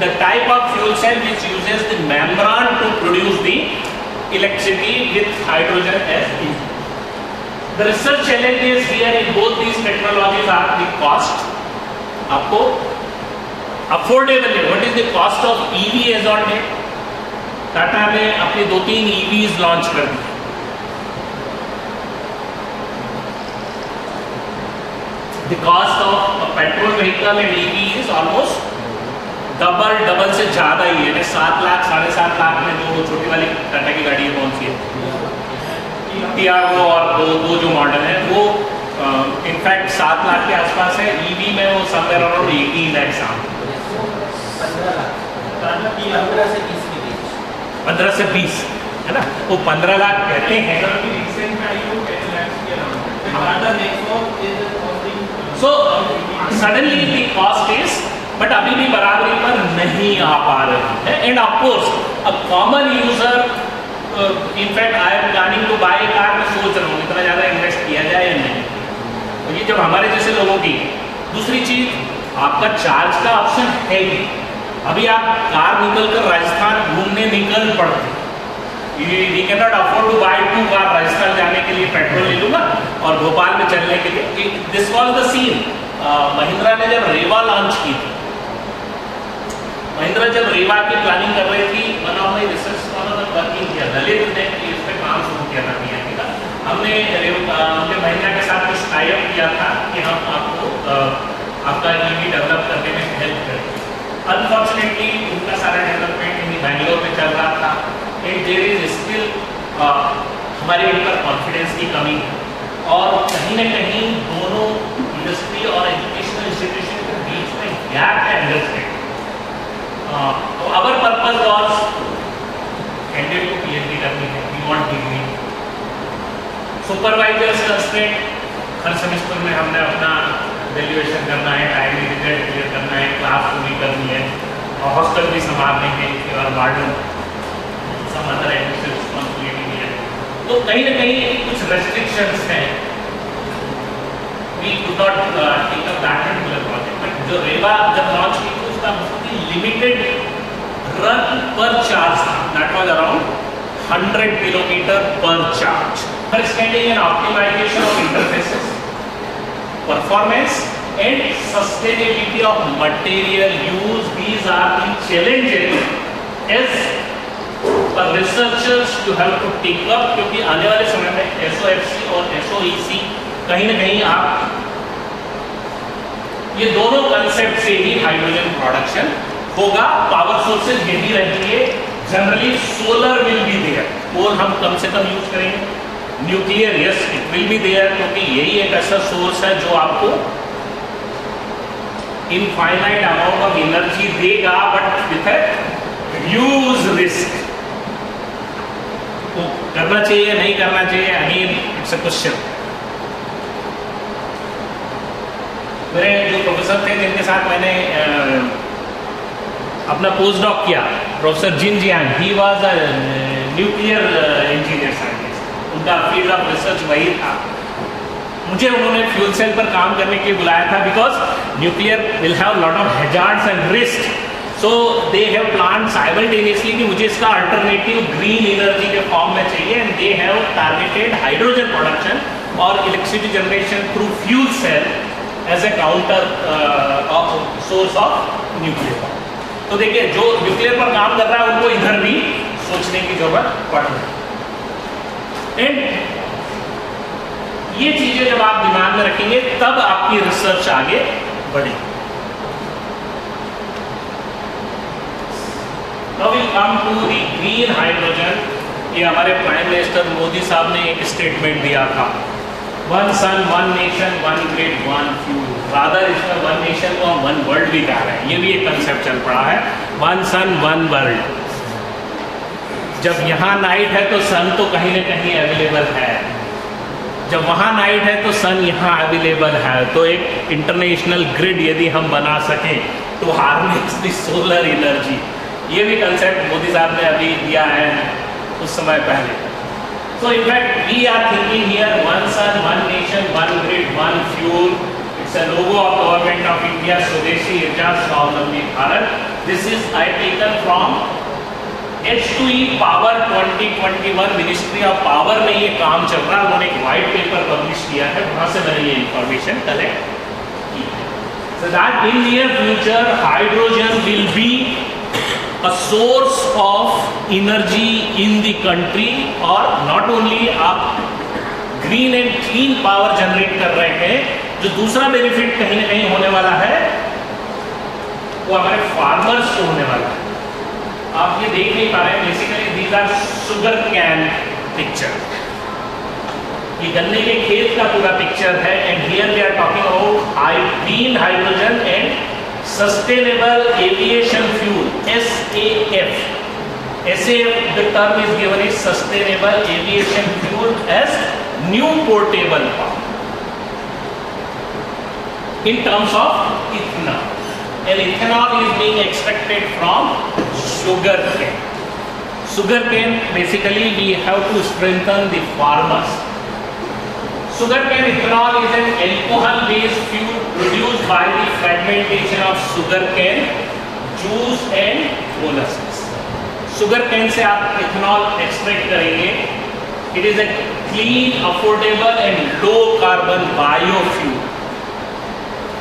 the type of fuel cell which uses the membrane to produce the electricity with hydrogen as input. The research challenges here in both these technologies are the cost. आपको affordable है. What is the cost of EV as on date? Tata ने अपने 2-3 EVs launch कर दिए. The cost of a petrol vehicle and EV is almost double से ज्यादा ही है. 7 लाख 7.5 लाख में जो छोटी वाली टाटा की गाड़ी है कौन सी है, टियागो, और दो जो मॉडल है वो इनफैक्ट 7 लाख के आसपास है. ईवी में वो समवेयर अराउंड 18 लाख 15 से 20 है ना. वो 15 लाख कहते हैं. So suddenly the cost is, but अभी भी बराबरी पर नहीं आ पा रही है. And of course a common user, in fact I am planning to buy a car, मैं सोच रहा हूँ इतना ज़्यादा इन्वेस्ट किया जाए या नहीं. तो ये जब हमारे जैसे लोगों की. दूसरी चीज, आपका चार्ज का ऑप्शन है ही. अभी आप कार निकल कर राजस्थान घूमने निकल पड़ते, we can not afford to buy 2 car. Rajasthan जाने के लिए पेट्रोल ले लूँगा और भोपाल में चलने के लिए. This was the scene. Mahindra ने जब रेवा लॉन्च की थी, महिंद्रा जब रेवा की प्लानिंग कर रही थी, one of my research scholar working किया, ललित ने इस पे काम शुरू किया था पीएनबी का. हमने महिंद्रा के साथ कुछ टाई अप किया था कि हम आपको आपका ईवी डेवलप करने में हेल्प करेंगे. अनफॉर्चुनेटली उनका सारा डेवलपमेंट इन बैंगलोर में चल रहा था. एंड देयर इज स्टिल हमारे ऊपर कॉन्फिडेंस की कमी है, और कहीं ना कहीं दोनों इंडस्ट्री और एजुकेशनल इंस्टीट्यूशन के बीच में गैप है understanding. Our purpose was ended to PhD करनी है. We want degree. Supervisors constraint, her semester में हमने अपना वैल्यूएशन करना है, टाइमली रिजल्ट क्लियर करना है, क्लास पूरी करनी है, और हॉस्टल भी संभालने हैं, और warden some other additional responsibility है. तो कहीं ना कहीं कुछ रेस्ट्रिक्शंस हैं. We could not take up that particular project. But जो रेवा जब लॉन्च की थी उसका लिमिटेड रन पर चार्ज था. That was around 100 kilometre per charge. Understanding and optimisation of interfaces, performance and sustainability of material use, these are the challenges as per researchers to help to take up. क्योंकि आने वाले समय में SOFC और SOEC कहीं ना कहीं आप ये दोनों कंसेप्ट से ही हाइड्रोजन प्रोडक्शन होगा. पावर सोर्सेज यही रहेंगे. Generally solar will be there, coal हम कम से कम यूज करेंगे. Nuclear yes it will be there, क्योंकि यही एक ऐसा सोर्स है जो आपको इनफाइनाइट अमाउंट ऑफ एनर्जी देगा, बट विथ ह्यूज रिस्क. तो करना चाहिए नहीं करना चाहिए, अगेन इट्स अ क्वेश्चन. मेरे जो प्रोफेसर थे जिनके साथ मैंने अपना पोस्ट डॉक किया, professor Jin Jiang, he was a nuclear engineer scientist. उनका फील्ड ऑफ रिसर्च वही था. मुझे उन्होंने फ्यूल सेल पर काम करने के लिए बुलाया था, because nuclear will have lot of hazards and risk. So they have plan simultaneously कि मुझे इसका अल्टरनेटिव ग्रीन एनर्जी के फॉर्म में चाहिए, and they have targeted hydrogen production और electricity generation through fuel cell as a counter source of nuclear. तो देखिए जो न्यूक्लियर पर काम कर रहा है उनको इधर भी सोचने की जरूरत पड़ रही है. एंड ये चीजें जब आप दिमाग में रखेंगे तब आपकी रिसर्च आगे बढ़ेगी. Now we come to the green hydrogen. ये हमारे प्राइम मिनिस्टर मोदी साहब ने एक स्टेटमेंट दिया था, one sun one nation one grid one fuel. Rather इसमें वन नेशन को हम वन वर्ल्ड भी कह रहे हैं. ये भी एक कंसेप्ट चल पड़ा है, वन सन वन वर्ल्ड. जब यहाँ नाइट है तो सन तो कहीं ना कहीं अवेलेबल है. जब वहाँ नाइट है तो सन यहाँ अवेलेबल है। तो एक इंटरनेशनल ग्रिड यदि हम बना सकें to harness the solar energy, ये भी कंसेप्ट मोदी साहब ने अभी दिया है कुछ समय पहले। So in fact we are thinking here one sun, one nation, one grid, one fuel. It's a logo of government of India, स्वदेशी ऊर्जा स्वावलंबी Bharat. This is I taken from H2E power 2021, ministry of power में ये काम चल रहा है, उन्होंने एक व्हाइट पेपर पब्लिश किया है, वहां से मैंने ये इंफॉर्मेशन कलेक्ट की। So that in near future hydrogen will be a source of energy in the country, और not only आप green and clean power generate कर रहे हैं, जो दूसरा बेनिफिट कहीं ना कहीं होने वाला है वो हमारे फार्मर्स को होने वाला है। आप ये देख नहीं पा रहे हैं, basically these are sugar cane picture, ये गन्ने के खेत का पूरा पिक्चर है। And here we are talking about green hydrogen and sustainable aviation fuel, SAF. SAF, the term is given is sustainable aviation fuel as new portable power in terms of ethanol. And ethanol is being extracted from sugar cane. Sugar cane, basically we have to strengthen the farmers. Sugar cane ethanol is an alcohol based fuel produced by the fragmentation of sugar cane juice and molasses. Sugar cane से आप ethanol extract करेंगे. It is a clean, affordable and low carbon biofuel.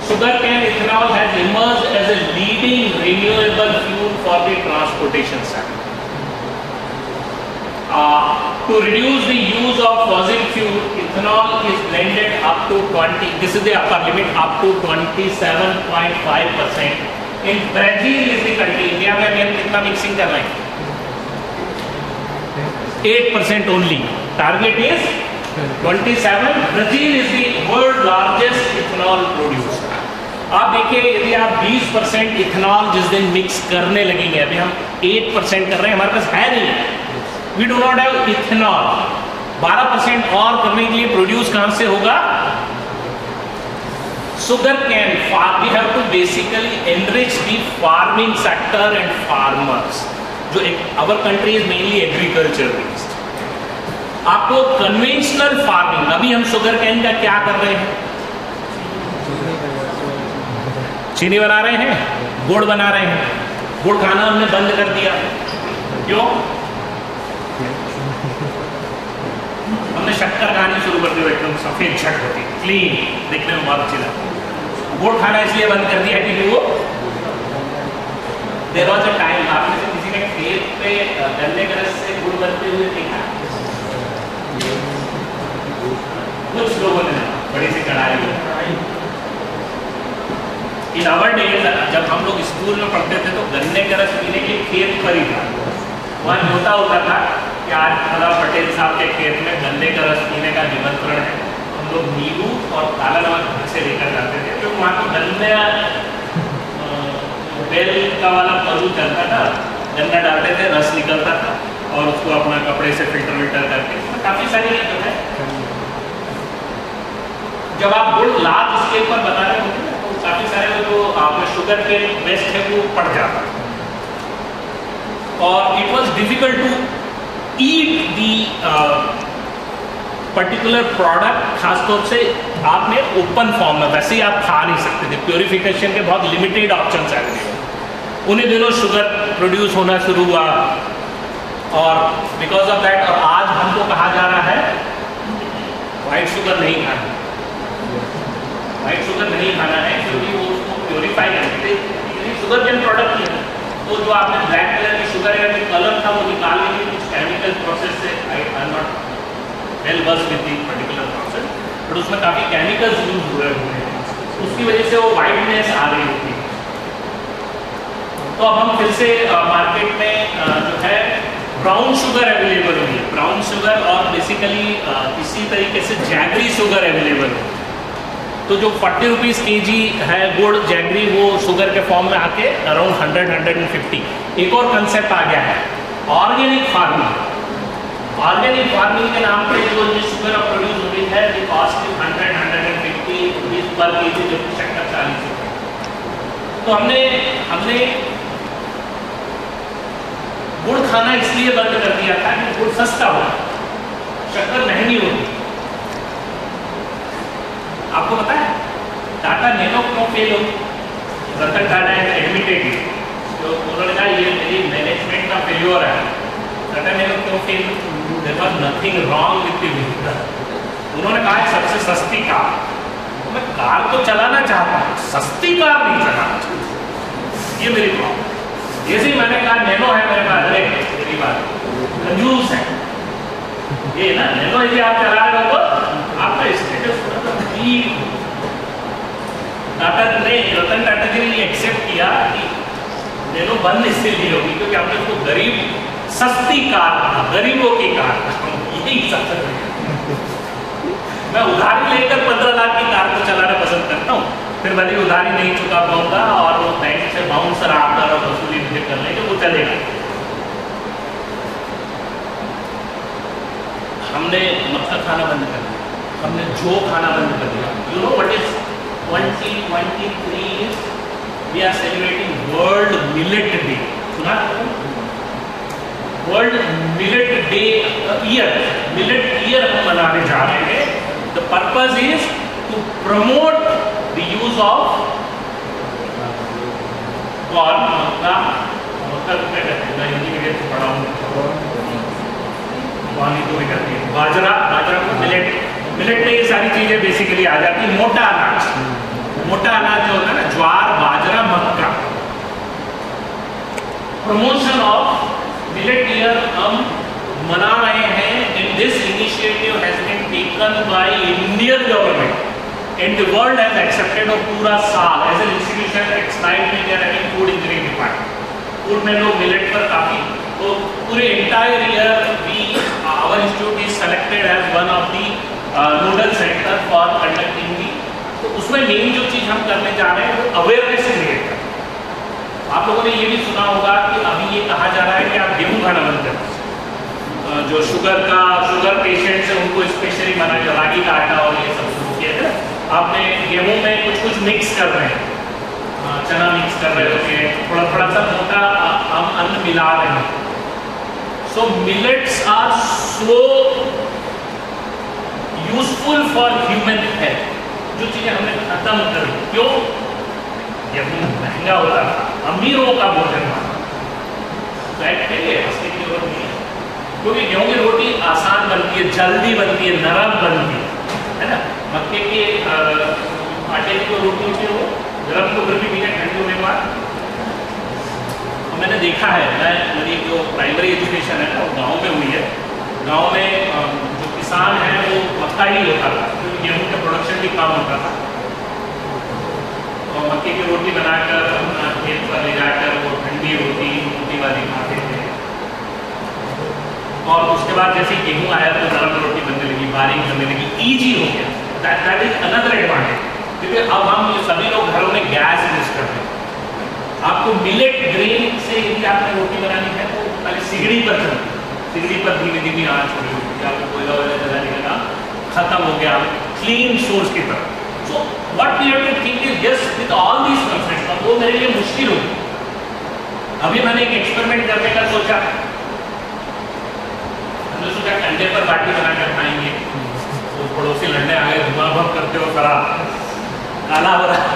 Sugarcane ethanol has emerged as a leading renewable fuel for the transportation sector. To reduce the use of fossil fuel, ethanol is blended up to 20. This is the upper limit, up to 27.5%. In Brazil is the country. India में अभी हम कितना mixing कर रहे हैं? 8% only. Target is 27. Brazil is the world largest ethanol producer. आप देखिए, यदि आप 20% इथेनॉल जिस दिन मिक्स करने लगेंगे, अभी हम 8% कर रहे हैं, हमारे पास है नहीं, we do not have ethanol. 12% और करने के लिए प्रोड्यूस कहां से होगा? Sugar cane farm. We have to basically enrich the farming sector and farmers, जो our country is mainly agriculture based. आपको कन्वेंशनल फार्मिंग, अभी हम शुगर कैन का क्या कर रहे हैं? चीनी बना रहे हैं, गुड़ बना रहे हैं। गुड़ खाना हमने बंद कर दिया, क्यों? हमने शक्कर खानी शुरू कर दी, एकदम सफेद छट होती, क्लीन, देखने में बहुत अच्छी लगती। गुड़ खाना इसलिए बंद कर दिया क्योंकि वो देयर वाज अ टाइम, आपने से किसी के खेत पे गन्ने के रस से गुड़ बनते हुए देखा? कुछ लोगों ने बड़ी सी कढ़ाई में। इन आवर डेज जब हम लोग स्कूल में पढ़ते थे तो गन्ने का रस पीने के लिए खेत पर ही था, वहाँ न्योता होता था कि आज सरदार पटेल साहब के खेत में गन्ने का रस पीने का निमंत्रण है। हम लोग नींबू और काला नमक घर से लेकर जाते थे, क्योंकि वहाँ तो गन्ने बेल का वाला परू चलता था, गन्ना डालते थे, रस निकलता था और उसको अपना कपड़े से फिल्टर विल्टर करके, काफ़ी सारी चीज़ें है। जब आप गुड़ लार्ज स्केल पर बना रहे होते हैं तो काफ़ी सारे जो आपने शुगर के वेस्ट है वो पड़ जाता है, और it was difficult to eat the particular product. खासतौर से आपने ओपन फॉर्म में वैसे ही आप खा नहीं सकते थे, प्योरिफिकेशन के बहुत लिमिटेड ऑप्शन अवेलेबल। उन्हीं दिनों शुगर प्रोड्यूस होना शुरू हुआ, और बिकॉज ऑफ दैट, और आज हमको कहा जा रहा है वाइट शुगर नहीं खाना, वाइट शुगर नहीं खाना है, क्योंकि वो उसको प्योरीफाई करके शुगर कैन प्रोडक्ट ही है। तो जो आपने ब्लैक कलर की शुगर है, जो कलर था वो निकालने के लिए कुछ केमिकल प्रोसेस से, I am not well versed with the particular process, but उसमें काफ़ी केमिकल्स यूज हुए हैं, उसकी वजह से वो वाइटनेस आ रही होती है। तो अब हम फिर से मार्केट में जो है ब्राउन शुगर अवेलेबल हुई है, ब्राउन शुगर, और बेसिकली इसी तरीके से जैगरी शुगर अवेलेबल है। तो जो 40 रुपीज़ kg है गुड़ जैगरी, वो शुगर के फॉर्म में आके अराउंड 100-150। एक और कंसेप्ट आ गया है ऑर्गेनिक फार्मिंग। ऑर्गेनिक फार्मिंग के नाम पे जो शुगर प्रोड्यूस हो रही है, तो हमने गुड़ खाना इसलिए बंद कर दिया था कि गुड़ सस्ता हो, शक्कर महंगी होगी। आपको पता है टाटा नैनो क्यों फेल हो? रतन टाटा है एडमिटेड, तो उन्होंने कहा ये मेरी मैनेजमेंट का फेल्योर है। टाटा नैनो क्यों fail? There was nothing wrong with the vehicle. उन्होंने कहा सबसे सस्ती कार। मैं कार तो चलाना चाहता हूँ, सस्ती कार नहीं चलाना चाहता, ये मेरी प्रॉब्लम। जैसे ही मैंने कहा नैनो है मेरे पास, अरे मेरी बात कंजूस है ये ना, नैनो यदि आप चला रहे हो तो आपका स्टेटस थोड़ा ठीक। टाटा ने, रतन टाटा जी ने एक्सेप्ट किया कि नैनो बंद इसलिए होगी क्योंकि हमने उसको गरीब सस्ती कार, गरीबों की कार, यही सबसे मैं उधारी लेकर 15 लाख की कार को चलाना पसंद करता हूँ, फिर भले उधारी नहीं चुका पाऊंगा और वो बैंक से बाउंसर आकर और वसूली मुझे कर लेंगे, वो चलेगा। हमने मक्का खाना बंद कर दिया, हमने जौ खाना बंद कर दिया। You know what is 2023 we are celebrating world millet day. सुना? World millet day year, millet year हम मनाने जा रहे हैं। The purpose is to promote the use of corn, मक्का क्या कहते हैं, मैं हिंदी मीडियम से पढ़ा हूँ, बाजरा, बाजरा को मिलेट, मिलेट में ये सारी चीजें बेसिकली आ जाती है। मोटा अनाज, मोटा अनाज जो होता है ना, ज्वार, बाजरा, मक्का। प्रमोशन ऑफ मिलेट ईयर हम मना रहे हैं। And this initiative has been taken by Indian government and the world has accepted. और पूरा साल एज एन इंस्टीट्यूशन एक्सपाइर्ड में there having food engineering department, food में लोग मिलेट पर काफी, तो पूरे entire year we our institute is selected as one of the nodal center for conducting the. तो उसमें मेन जो चीज हम करने जा रहे हैं वो अवेयरनेस क्रिएट करना। आप लोगों ने ये भी सुना होगा कि अभी ये कहा जा रहा है कि आप गेहूं खाना बंद करें। जो शुगर पेशेंट्स हैं उनको स्पेशली मना किया, रागी का आटा और ये सब शुरू किया है। आपने गेहूं में कुछ मिक्स कर रहे हैं, चना मिक्स कर रहे होते हैं, थोड़ा सा मोटा हम अन्न मिला रहे हैं। So millets are so useful for human health. जो चीजें हमने खत्म कर दी, क्यों? गेहूं महंगा होता था, अमीरों का भोजन था, इसकी जरूरत नहीं है, क्योंकि गेहूं की रोटी आसान बनती है, जल्दी बनती है, नरम बनती है ना। मक्के के आटे की जो रोटी होती है वो गर्म तो फिर भी ठीक है, ठंडी होने के बाद। मैंने देखा है, मेरी जो प्राइमरी एजुकेशन है ना वो गांव में हुई है। गांव में जो किसान है वो मक्का ही होता था, क्योंकि गेहूं का प्रोडक्शन भी कम होता था। और मक्के की रोटी बनाकर अपना खेत पर ले जाकर वो ठंडी रोटी वाली खाते थे। और उसके बाद जैसे गेहूं आया तो नरम रोटी बनने लगी, बारीक बनने लगी, ईजी हो गया। दैट इज अनदर एडवांटेज, क्योंकि अब हम ये सभी लोग घरों में गैस यूज करते हैं। आपको मिलेट ग्रेन से यदि आपने रोटी बनानी है तो पहले सिगड़ी पर चलती, सिगड़ी पर धीमे धीमे आँच हो रही होती है, आपको कोयला वगैरह जलाने का काम खत्म हो गया, क्लीन सोर्स की तरफ। So what we have to think is just with all these concepts, अब वो मेरे लिए मुश्किल होगी। अभी मैंने एक एक्सपेरिमेंट करने का सोचा, हमने सोचा अंडे पर बाटी बनाकर खाएंगे, तो पड़ोसी लड़ने आ गए, धुआं भर करते हो खराब काला हो रहा,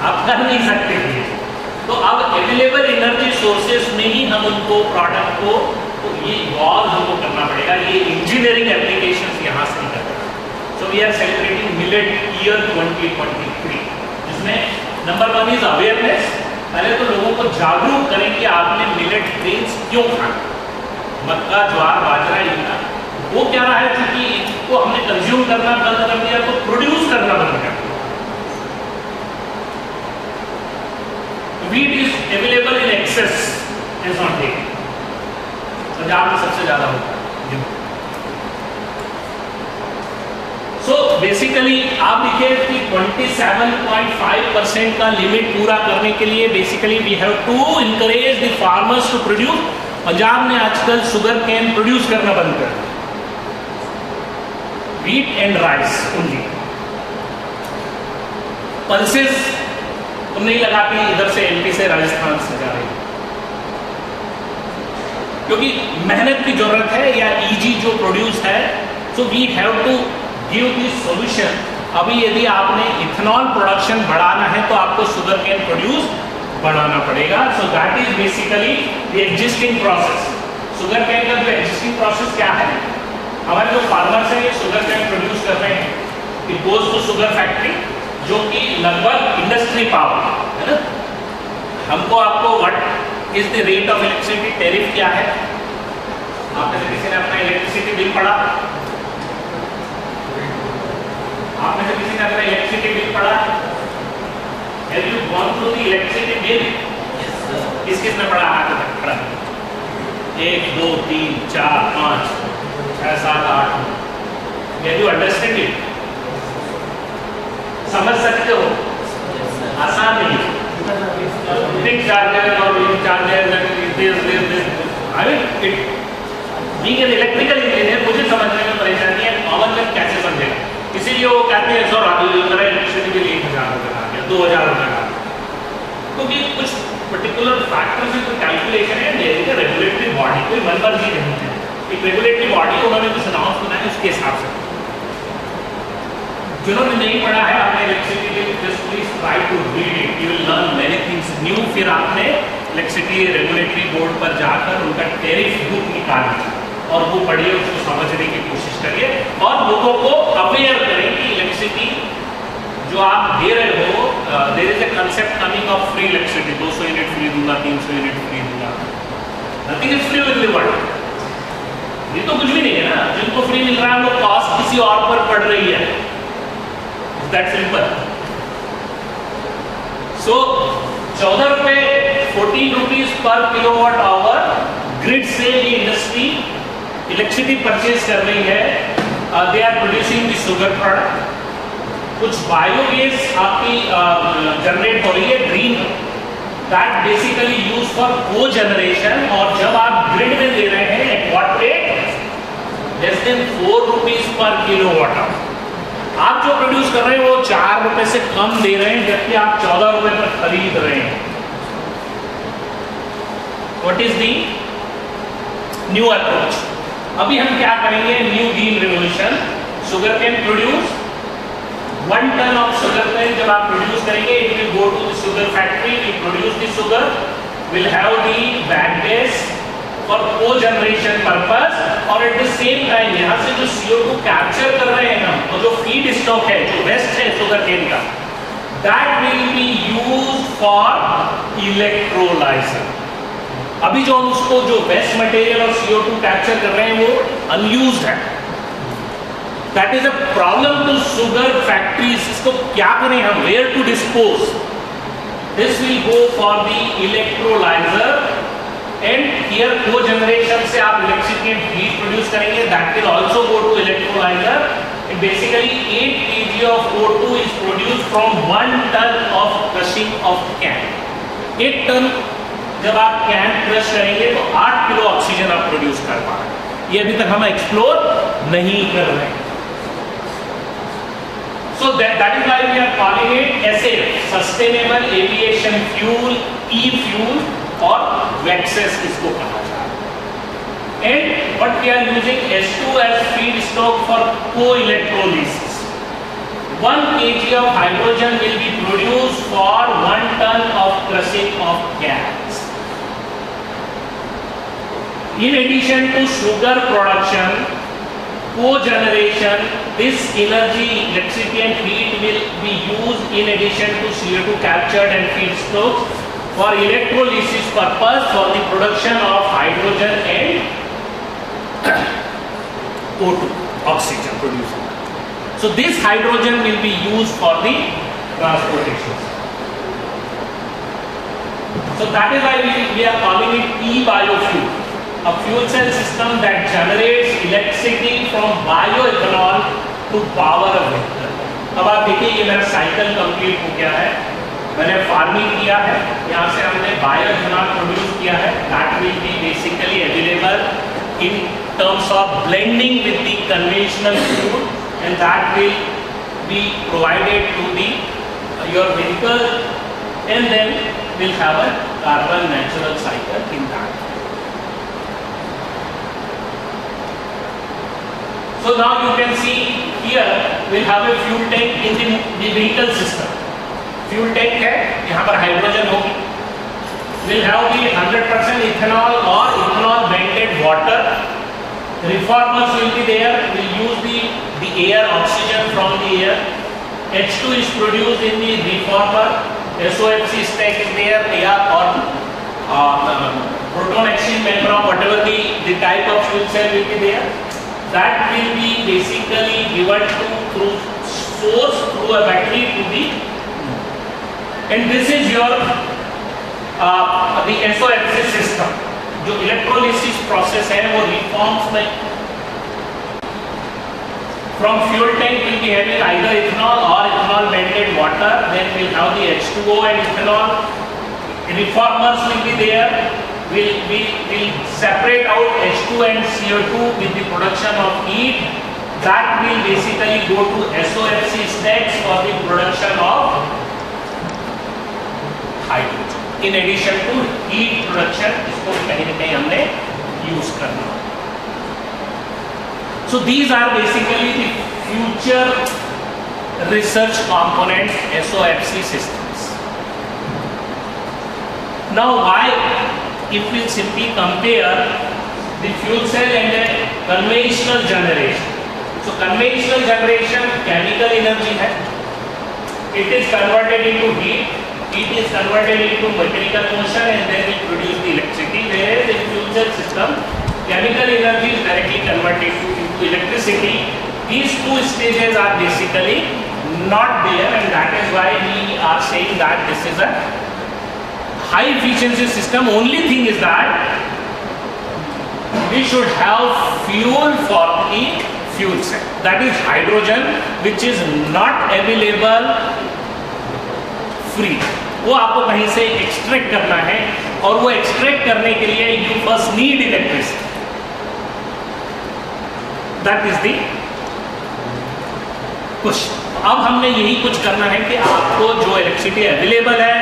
आप कर नहीं सकते थे। तो अब अवेलेबल एनर्जी सोर्सेस में ही हम उनको प्रोडक्ट को, तो ये इवॉल्व हमको करना पड़ेगा, ये इंजीनियरिंग एप्लीकेशंस यहाँ से ही करना। So we are celebrating millet year 2023, जिसमें नंबर 1 इज अवेयरनेस। पहले तो लोगों को जागरूक करें कि आपने मिलेट ग्रेन्स क्यों खाना, मक्का, ज्वार, बाजरा, इनका वो क्या रहा है, क्योंकि इनको हमने कंज्यूम करना बंद कर दिया तो प्रोड्यूस करना बंद कर दिया। Wheat is available in excess, is not taken. Punjab में सबसे ज्यादा होता है। So basically आप देखिए कि 27.5% का लिमिट पूरा करने के लिए basically we have to encourage the farmers to produce। Punjab ने आजकल शुगर केन प्रोड्यूस करना बंद कर दिया, wheat and rice only। Pulses तुम नहीं लगाती इधर से एमपी से राजस्थान से जा रही, क्योंकि मेहनत की जरूरत है या ईजी जो प्रोड्यूस है, so we have to give this solution. अभी यदि आपने इथेनॉल प्रोडक्शन बढ़ाना है तो आपको शुगर केन प्रोड्यूस बढ़ाना पड़ेगा। So that is basically the existing process. Sugar cane का जो एग्जिस्टिंग प्रोसेस क्या है, हमारे जो फार्मर्स हैं ये शुगर केन प्रोड्यूस कर रहे हैं, it goes to sugar factory जो कि लगभग इंडस्ट्री पावर है ना। हमको आपको what is the rate of electricity tariff क्या है, आप में से किसी ने अपना इलेक्ट्रिसिटी बिल पढ़ा, आप में से किसी ने अपना इलेक्ट्रिसिटी बिल पढ़ा, have you gone through the electricity bill? किस किस ने पढ़ा, हाथ तक पढ़ा? 1 2 3 4 5 6 7 8 कैन यू अंडरस्टैंड इट? समझ सकते हो? आसान नहीं, big charges or big charges and this I mean it being an electrical engineer मुझे समझने में परेशानी है, कॉमन मैन कैसे समझेगा? इसीलिए वो कहते हैं सर मेरा इलेक्ट्रिसिटी बिल 1000 रुपये का आ गया, 2000 रुपये का, क्योंकि कुछ पर्टिकुलर फैक्टर्स में कोई कैलकुलेशन है, देयर इज रेगुलेटरी बॉडी, कोई मनमर्जी नहीं है, एक रेगुलेटरी बॉडी उन्होंने कुछ अनाउंस करना है उसके हिसाब से। जिन्होंने नहीं पढ़ा है आपने electricity bill, just please try to read it, you will learn many things new. फिर आपने इलेक्ट्रिसिटी रेगुलेटरी बोर्ड पर जाकर उनका टैरिफ बुक निकालिए और वो पढ़िए, उसको समझने की कोशिश करिए और लोगों को अवेयर करें कि इलेक्ट्रिसिटी जो आप दे रहे हो, there is a concept coming of free electricity, 200 unit free दूंगा, 300 यूनिट फ्री दूंगा, nothing is free with the world. ये तो कुछ भी नहीं है ना, जिनको फ्री मिल रहा है वो कॉस्ट किसी और पर पड़ रही है, that simple. So 14 रुपए 14 rupees per kilowatt our grid से ये इंडस्ट्री इलेक्ट्रिसिटी परचेज कर रही है, they are producing the sugar product, कुछ बायोगैस आपकी जनरेट हो रही है green, that basically use for cogeneration, और जब आप ग्रिड में दे रहे हैं at what rate, less than 4 rupees per kilowatt hour. आप जो प्रोड्यूस कर रहे हैं वो 4 रुपए से कम दे रहे हैं, जबकि आप 14 रुपए पर खरीद रहे हैं। What is the new approach? अभी हम क्या करेंगे, new green revolution. Sugar cane produce 1 ton of sugar cane जब आप प्रोड्यूस करेंगे, it will go to the sugar factory, will produce the sugar, will have the bagasse for cogeneration purpose, और at the same time यहाँ से जो CO2 capture कर रहे हैं हम, और जो फीड स्टॉक है, जो वेस्ट है शुगर केन का, that will be used for electrolyser. अभी जो हम उसको जो वेस्ट मटेरियल और CO2 कैप्चर कर रहे हैं वो अनयूज्ड है, that is a problem to sugar factories. इसको क्या करें हम, where to dispose? This will go for the electrolyser, and here cogeneration से आप इलेक्ट्रिसिटी एंड हीट प्रोड्यूस करेंगे, that will also go to electrolyser. Basically 8 kg of O2 is produced from 1 ton of crushing of can। 1 ton जब आप can crush करेंगे तो 8 kilo oxygen आप produce कर पा रहे हैं, ये अभी तक हम एक्सप्लोर नहीं कर रहे हैं। So that is why we are calling it SAF, Sustainable Aviation Fuel, E-fuel, और वैक्सेस इसको कहा जाता है। And what we are using H2 as feedstock for co-electrolysis। 1 kg of hydrogen will be produced for 1 ton of crushing of cans। In addition to sugar production, co-generation, this energy, electricity and heat will be used in addition to CO2 captured and feedstocks for electrolysis purpose for the production of hydrogen and O2, oxygen produced. So this hydrogen will be used for the transportation. So that is why we are calling it e-biofuel, a fuel cell system that generates electricity from bioethanol to power a vehicle. अब आप देखिए ये मेरा cycle complete हो गया है, मैंने farming किया है, यहाँ से हमने बायोइथेनॉल प्रोड्यूस किया है, that will be basically available in terms of blending with the conventional fuel, and that will be provided to the your vehicle and then we'll have a carbon natural cycle in that. So now you can see here we'll have a fuel tank in the vehicle system. Fuel tank है, यहाँ पर hydrogen होगी. We'll have the 100% ethanol or ethanol blended water. Reformers will be there. We'll use the air, oxygen from the air. H2 is produced in the reformer. SOFC stack is there, or proton exchange membrane, whatever the type of fuel cell will be there. That will be basically given through source through a battery to the, and this is your the SOFC system. जो electrolysis process है वो reforms में from fuel tank will be having either ethanol or ethanol blended water. Then we'll have the H2O and ethanol. Reformers will be there. We'll separate out H2 and CO2 with the production of heat. That will basically go to SOFC stacks for the production of hydrogen. In addition to heat production, इसको कहीं न कहीं हमने use करना. So these are basically the future research components SOFC systems. Now why, if we simply compare the fuel cell and the conventional generation. So conventional generation chemical energy है. It is converted into heat. Heat is converted into mechanical motion and then it produces the electricity. Whereas in fuel cell system, chemical energy is directly converted into electricity. These two stages are basically not there, and that is why we are saying that this is a high efficiency system. Only thing is that we should have fuel for the fuel cell. That is hydrogen, which is not available free. वो आपको कहीं से extract करना है, और वो extract करने के लिए you first need electricity. That is the question. अब हमने यही कुछ करना है कि आपको जो इलेक्ट्रिसिटी अवेलेबल है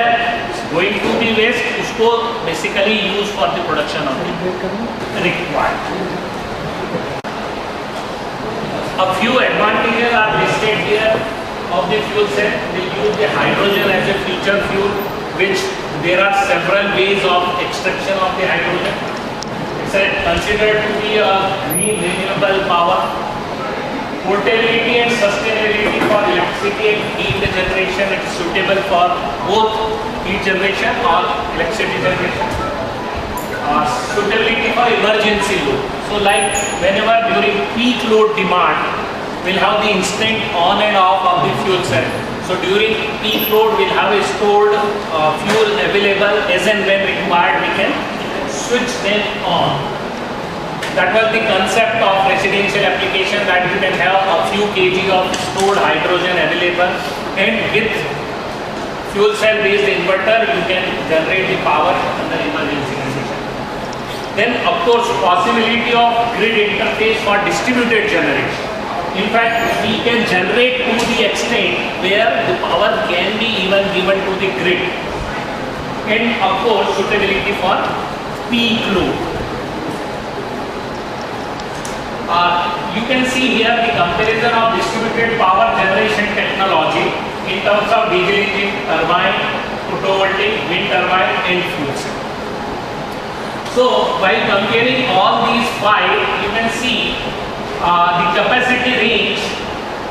गोइंग टू बी वेस्ट, उसको basically use for the production of required. A few advantages are listed here of the fuel cell. We use the hydrogen as a future fuel, which there are several ways of extraction of the hydrogen. It's considered to be a green renewable power. Portability and sustainability for electricity and heat generation. It's suitable for both heat generation or electricity generation. Suitability for emergency load. So like whenever during peak load demand, we'll have the instant on and off of the fuel cell. So during peak load, we'll have a stored fuel available as and when required. We can switch them on. That was the concept of residential application, that you can have a few kg of stored hydrogen available, and with fuel cell based inverter, you can generate the power under emergency condition. Then of course possibility of grid interface for distributed generation. In fact, we can generate to the extent where the power can be even given to the grid. And of course, suitability for peak load. You can see here the comparison of distributed power generation technology in terms of diesel engine, turbine, photovoltaic, wind turbine and fuel cell. So while comparing all these five, you can see the capacity range,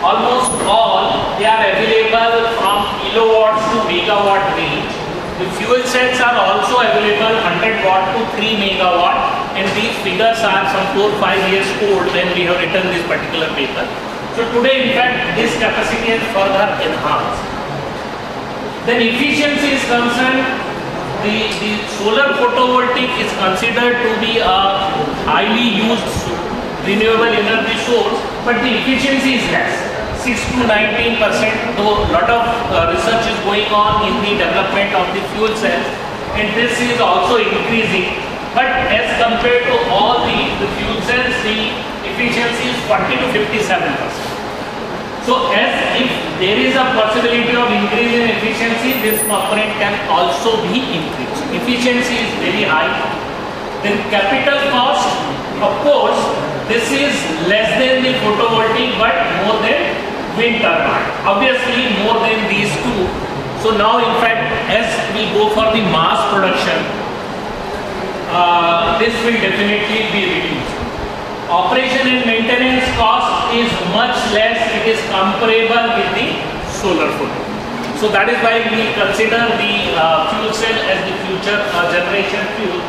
almost all they are available from kilowatts to megawatt range. The fuel cells are also available 100 watt to 3 megawatt, and these figures are some 4-5 years old when we have written this particular paper. So today in fact this capacity is further enhanced. Then efficiency is concerned, the solar photovoltaic is considered to be a highly used renewable energy source, but the efficiency is less, 6 to 19%, though a lot of research is going on in the development of the fuel cells, and this is also increasing. But as compared to all the fuel cells, the efficiency is 40 to 57%. So as if there is a possibility of increase in efficiency, this component can also be increased. Efficiency is very high. Then capital cost, of course, this is less than the photovoltaic but more than wind turbine. Obviously more than these two. So now in fact as we go for the mass production, this will definitely be reduced. Operation and maintenance cost is much less, it is comparable with the solar photo. So that is why we consider the fuel cell as the future generation fuel.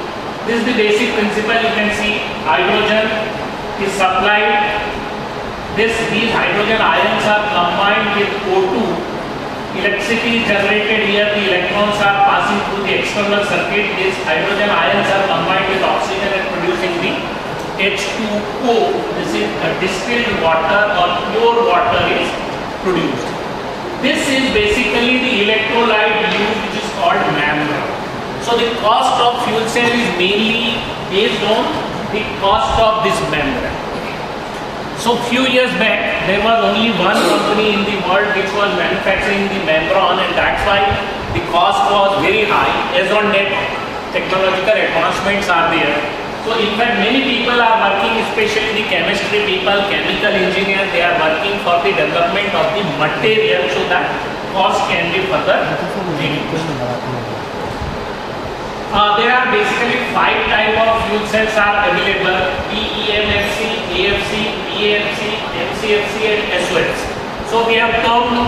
This is the basic principle. You can see hydrogen is supplied. These hydrogen ions are combined with O2. Electricity is generated here. The electrons are passing through the external circuit. These hydrogen ions are combined with oxygen and producing the H2O. This is a distilled water or pure water is produced. This is basically the electrolyte used, which is called membrane. So the cost of fuel cell is mainly based on the cost of this membrane. So few years back, there was only one company in the world which was manufacturing the membrane, and that's why the cost was very high. As on that, technological advancements are there. So in fact, many people are working, especially the chemistry people, chemical engineers, they are working for the development of the material so that cost can be further reduced. There are basically 5 types of fuel cells are available: PEMFC, AFC, PAFC, MCFC and SOFC. So we have termed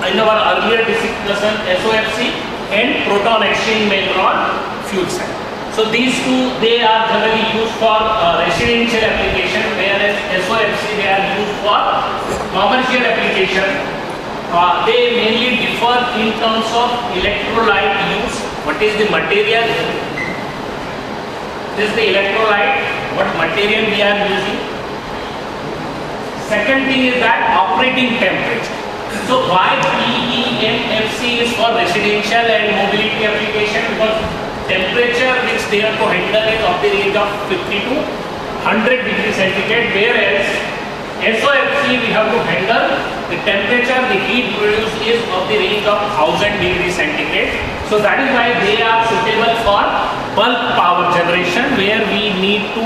in our earlier discussion SOFC and proton exchange membrane fuel cell. So these two, they are generally used for residential application, whereas SOFC they are used for commercial application. They mainly differ in terms of electrolyte use. What is the material? This is the electrolyte. What material we are using? Second thing is that operating temperature. So why PEMFC is for residential and mobility application? Because temperature which they have to handle is of the range of 50 to 100 degrees centigrade, whereas SOFC we have to handle the temperature, the heat produced is of the range of 1000 degrees centigrade. So that is why they are suitable for bulk power generation, where we need to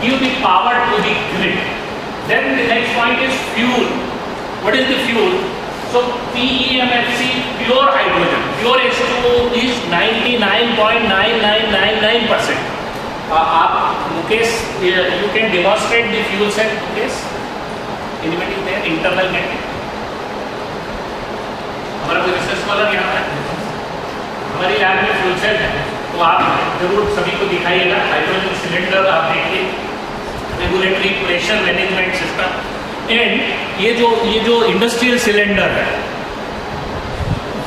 give the power to the grid. Then the next point is fuel. What is the fuel? So PEMFC, pure hydrogen, pure H2O is 99.9999%. Mukesh, you can demonstrate the fuel cell, Mukesh. Anybody there? Internal metric. हमारा कोई research scholar यहाँ है, हमारी lab में fuel cell है, तो आप जरूर सभी को दिखाइएगा. हाइड्रोजन सिलेंडर आप देखिए, regulatory pressure management system, and ये जो इंडस्ट्रियल सिलेंडर है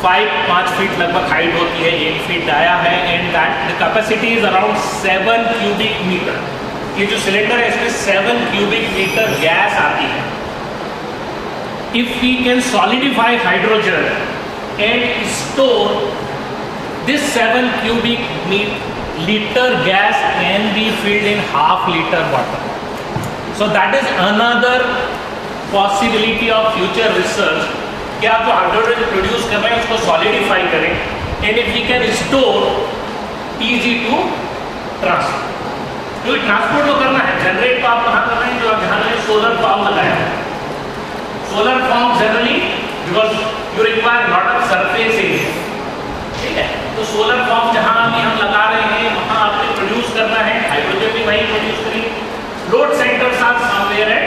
5 फीट लगभग हाइट होती है, 8 फीट डाया है, and that the capacity is around 7 cubic metre. ये जो सिलेंडर है इसमें 7 क्यूबिक मीटर गैस आती है. If we can solidify hydrogen and store this 7 cubic liter gas can be filled in half liter water. So that is another possibility of future research कि आप जो hydrogen produce कर रहे हैं उसको solidify करें, and if we can store easy to transport. क्योंकि transport तो करना है, जनरेट तो आप कहाँ कर रहे हैं, जो आप जहाँ में सोलर फार्म लगाया है. Solar farm generally because you require lot of surface area, ठीक है. तो सोलर फार्म जहाँ भी हम लगा रहे हैं वहाँ आपने प्रोड्यूस करना है, हाइड्रोजन भी वहीं प्रोड्यूस करेंगे. Load centres are somewhere at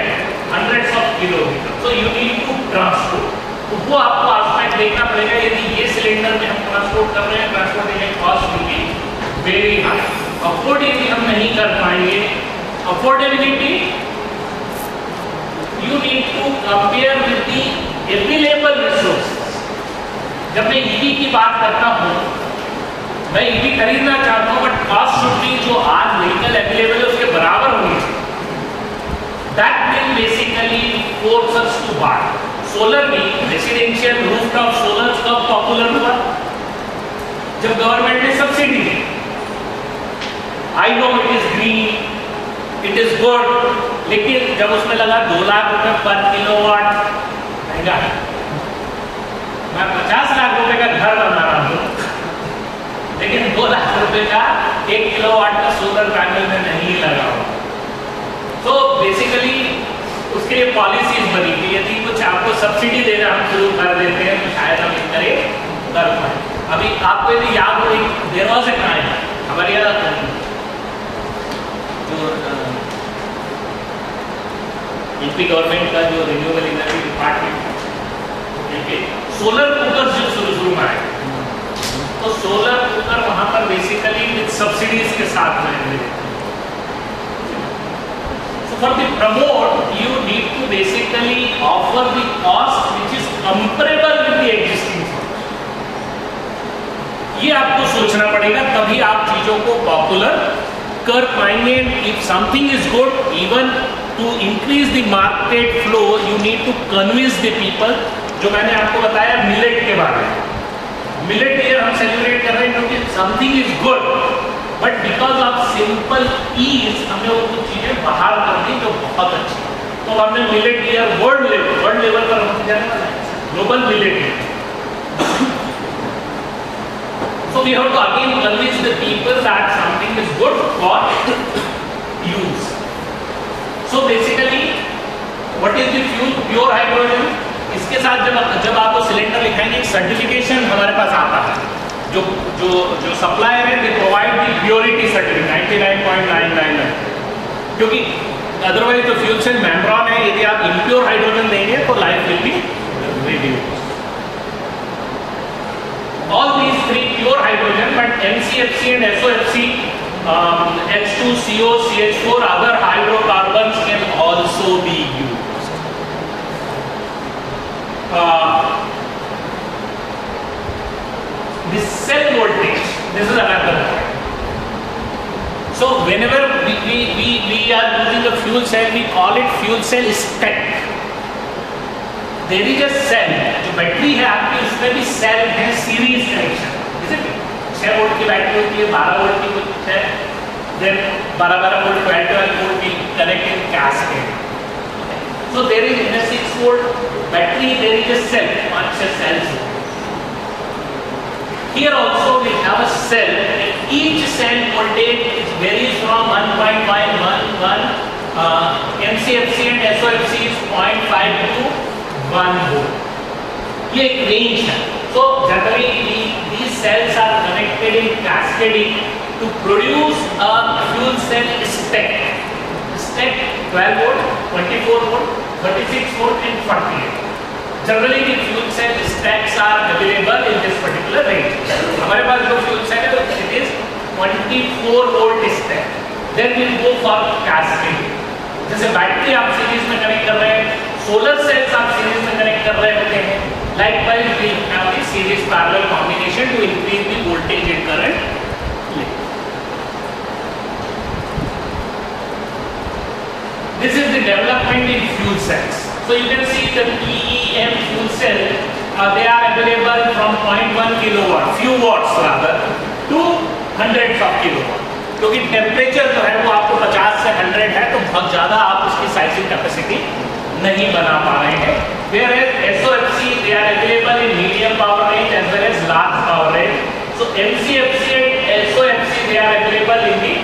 hundreds of kilometres, so you need to transport. तो वो आपको आस्पेक्ट देखना पड़ेगा. यदि ये सिलेंडर में हम ट्रांसपोर्ट कर रहे हैं, transportation cost will be very high. Affordably हम नहीं कर पाएंगे. Affordability you need to compare with the available resources. जब मैं EV की बात करता हूँ, मैं EV खरीदना चाहता हूँ, बट कॉस्ट शुड बी जो आज व्हीकल अवेलेबल है उसके बराबर होनी चाहिए. That will basically force us to buy. Solar भी रेसिडेंशियल रूफटॉप सोलर कब पॉपुलर हुआ? जब गवर्नमेंट ने subsidy the. I know it is green, it is good, लेकिन जब उसमें लगा 2 लाख रुपए पर किलोवाट, महंगा है। मैं 50 लाख रुपए का घर बना रहा हूँ, लेकिन 2 लाख रुपए का 1 किलोवाट का सोलर पैनल में नहीं लगा हुआ। तो बेसिकली उसके लिए पॉलिसीज बनी कि यदि कुछ आपको सब्सिडी देना हम शुरू कर देते हैं तो शायद हम इस तरह कर पाए। अभी आपको यदि याद हो, देर वॉज ए टाइम हमारे यहाँ जो यूपी गवर्नमेंट का जो renewable energy department solar cooker जो शुरू में आए, तो सोलर कुकर वहां पर बेसिकली विद सब्सिडीज के साथ में। So for the promote, you need to basically offer the cost which is comparable with the existing source. ये आपको सोचना पड़ेगा, तभी आप चीजों को पॉपुलर कर पाएंगे। If something is good, even to increase the market flow, you need to convince the people. जो मैंने आपको बताया मिलेट के बारे में, मिलेट ईयर हम सेलिब्रेट कर रहे हैं क्योंकि something is good, but because of simple ease हमने वो कुछ चीजें बाहर कर दी जो बहुत अच्छी। तो हमने मिलेट ईयर वर्ल्ड लेवल पर हम जाने वाला है, global millet year. So we have to again convince the people that something is good for use. So basically, what is the fuel? Pure hydrogen. इसके साथ जब आपको सिलेंडर लिखाएंगे, एक सर्टिफिकेशन हमारे पास आता है, जो सप्लायर है they provide the purity certificate 99.999, क्योंकि अदरवाइज जो फ्यूल सेल मेम्ब्रेन है, यदि आप इम्प्योर हाइड्रोजन देंगे तो life will be reduced. All these three pure hydrogen, but MCFC and SOFC, H2CO, CH4, other hydrocarbons can also be used. The cell voltage, this is another point. So whenever we are using a fuel cell, we call it fuel cell stack. There is a cell, जो battery है आपकी, उसमें भी cell है series connection, जैसे 6 volt की battery होती है, 12 वोल्ट की कुछ है, then 12 वोल्ट 12 वोल्ट की connect in cascade. So there is in a 6 volt battery, there is a cell, 5 cells. Here also we have a cell, and each cell voltage varies from 1.111 MCFC and SOFC is 0.5 to 1 volt. ये एक range है. So generally these cells are connected in cascading to produce a fuel cell stack. Stack 12 volt, 24 volt, 36 volt and 48. Generally the fuel cell stacks are available in this particular range. हमारे पास जो fuel cell है, it is 24 volt stack. Then we go for cascading. जैसे battery आप series में connect कर रहे हैं, solar cells आप सीरीज में कनेक्ट कर रहे होते हैं. Likewise, we have the series parallel combination to increase the voltage and current. This is the development in fuel cells. So you can see the PEM fuel cell, they are available from 0.1 kilowatt, few watts rather, to hundreds of kilowatt. क्योंकि temperature जो है वो आपको 50 से 100 है, तो बहुत ज़्यादा आप उसकी साइजिंग कैपेसिटी नहीं बना पा रहे हैं. Whereas SOFC, they are available in medium power range as well as large power range. So MCFC and SOFC, they are available in the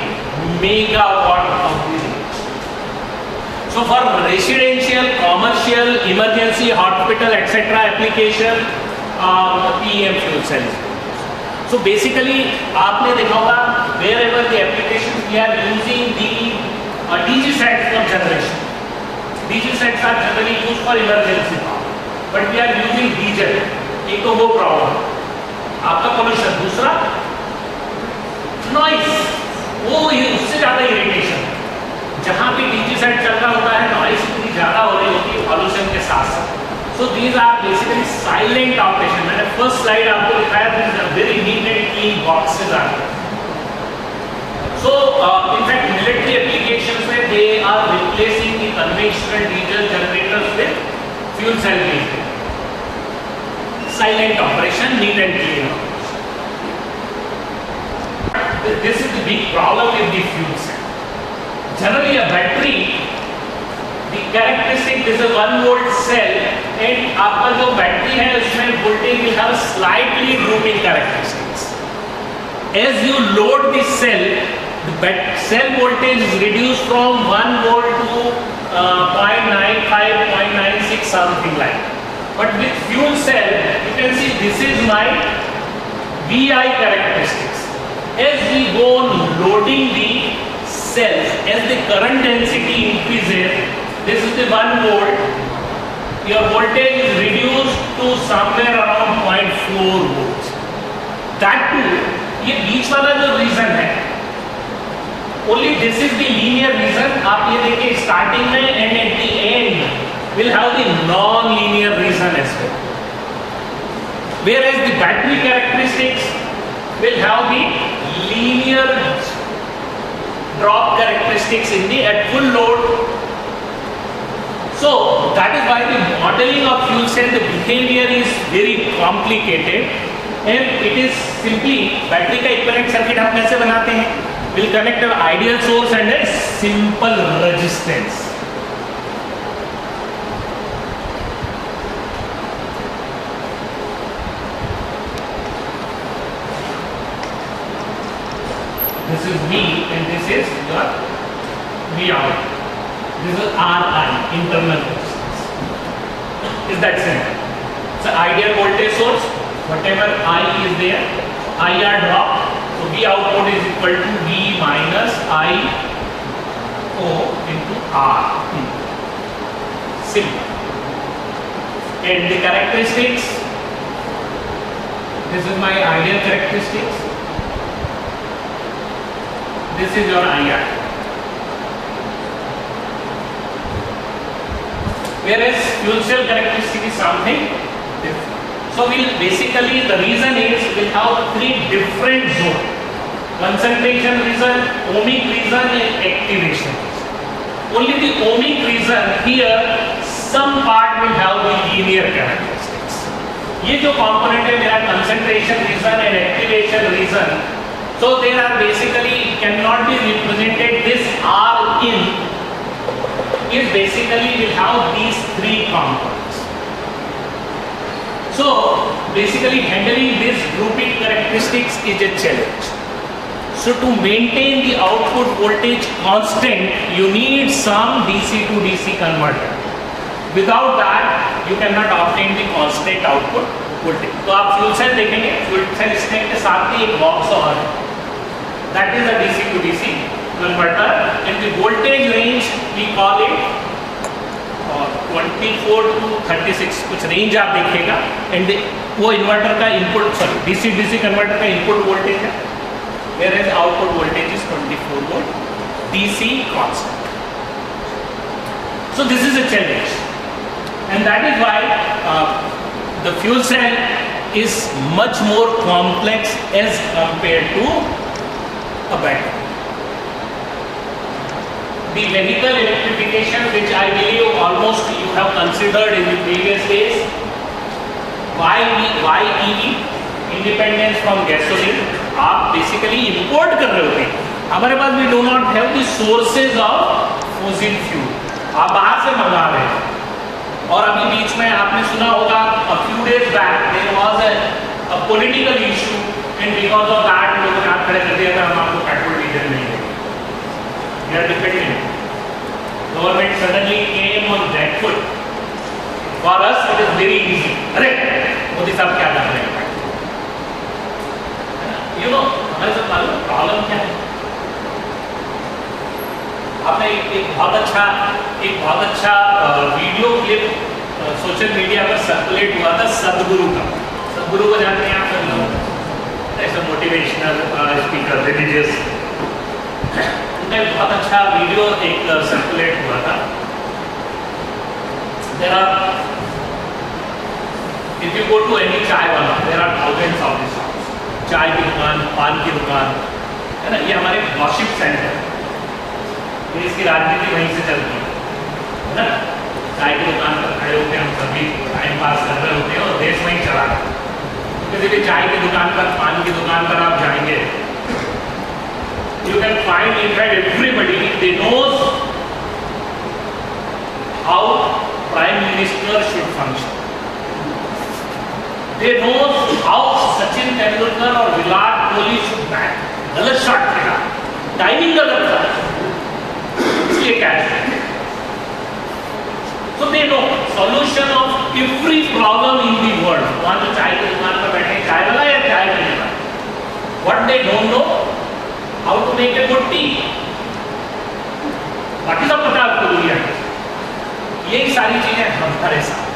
megawatt of the range. So for residential, commercial, emergency, hospital, etc. application, PEM fuel cells. So basically, आपने देखा होगा wherever the applications we are using the DG sets for generation. DG sets are generally used for emergency power, but we are using diesel. एक तो वो problem, आपका pollution, दूसरा noise, वो उससे ज़्यादा इरिटेशन. जहाँ भी DG सेट चल रहा होता है, नॉइस इतनी ज़्यादा हो रही होती है पोल्यूशन के साथ साथ. So these are basically silent operation. मैंने first slide आपको दिखाया, these are very neat and clean boxes are. So in fact military applications में they are replacing the conventional diesel generators with fuel cell based. Silent operation, neat and clean. This is the big problem with the fuel cell. Generally a battery, the characteristic, this is 1 volt cell and आपका जो battery है उसमें voltage will have slightly dropping characteristics. As you load this cell, the cell voltage is reduced from 1 volt to 0.95, 0.96, something like that. But with fuel cell, you can see this is my VI characteristics. As we go on loading the cells, as the current density increases, this is the 1 volt, your voltage is reduced to somewhere around 0.4 volts. That too, ये बीच वाला जो reason है, only this is the linear reason. आप ये देखिए starting में and at the end will have the non-linear reason as well. Whereas the battery characteristics will have the linear drop characteristics in the at full load. So that is why the modeling of fuel cell, the behavior is very complicated. And it is simply battery का equivalent circuit हम कैसे बनाते हैं? We'll connect an ideal source and a simple resistance. This is V and this is your V out. This is RI, internal resistance. Is that simple? It's an ideal voltage source. Whatever I is there, IR drop, so V output is equal to V minus I O into R. Simple. And the characteristics, this is my ideal characteristics, this is your IR. Whereas fuel cell characteristic is something different. So we'll basically, the reason is we'll have 3 different zones: concentration region, ohmic region and activation region. Only the ohmic region here, some part will have the linear characteristics. ये जो component है मेरा concentration region and activation region, so there are basically cannot be represented. This R in is basically will have these 3 components. So basically handling this grouping characteristics is a challenge. So to maintain the output voltage constant, you need some DC to DC converter. Without that, you cannot obtain the constant output voltage. तो आप fuel cell देखेंगे, fuel cell stake के साथ ही एक box और है. That is a DC to DC converter. And the voltage range we call it 24 to 36 कुछ range आप देखिएगा. एंड वो इन्वर्टर का इनपुट डीसी डीसी कन्वर्टर का इनपुट वोल्टेज है, whereas output voltage is 24 volt DC constant. So this is a challenge, and that is why the fuel cell is much more complex as compared to a battery. The vehicle electrification, which I believe almost you have considered in the previous days, why EV, independence from gasoline. आप basically import कर रहे होते हैं. हमारे पास we do not have the sources of fossil fuel. आप बाहर से मंगा रहे हैं. और अभी बीच में आपने सुना होगा a few days back there was a political issue, and because of that लोगों ने हाथ खड़े कर दिया था, हम आपको पेट्रोल डीजल नहीं देंगे. We are dependent. Government suddenly came on that foot. For us, it is very easy. अरे मोदी साहब क्या कर रहे हैं? You know, हमारे साथ मालूम प्रॉब्लम क्या है? आपने एक बहुत अच्छा वीडियो क्लिप सोशल मीडिया पर सर्कुलेट हुआ था सदगुरु का. सदगुरु को जानते हैं आप सब लोग? ऐसा मोटिवेशनल स्पीकर, रिलीजियस. एक बहुत अच्छा वीडियो एक सर्कुलेट हुआ था. There are, if you go to any चाय वाला, there are thousands of these shops. चाय की दुकान, पान की दुकान, है ना? ये हमारे गॉसिप सेंटर, ये इसकी राजनीति वहीं से चलती है ना? चाय की दुकान पर खड़े होते हैं हम सभी, टाइम पास कर रहे होते हैं और देश वहीं चला रहे हैं. किसी भी चाय की दुकान पर, पान की दुकान पर आप जाएंगे, you can find in fact everybody they knows how Prime Minister should function. They know how Sachin Tendulkar or Virat Kohli should bat. गलत शॉट खेला, टाइमिंग गलत था, इसलिए catch. So they know solution of every problem in the world. वहाँ जो चाय की दुकान पर बैठे चाय वाला या चाय पीने वाला, what they don't know how to make a good tea. बाकी सब पता आपको दुनिया में। यही सारी चीजें हमारे साथ।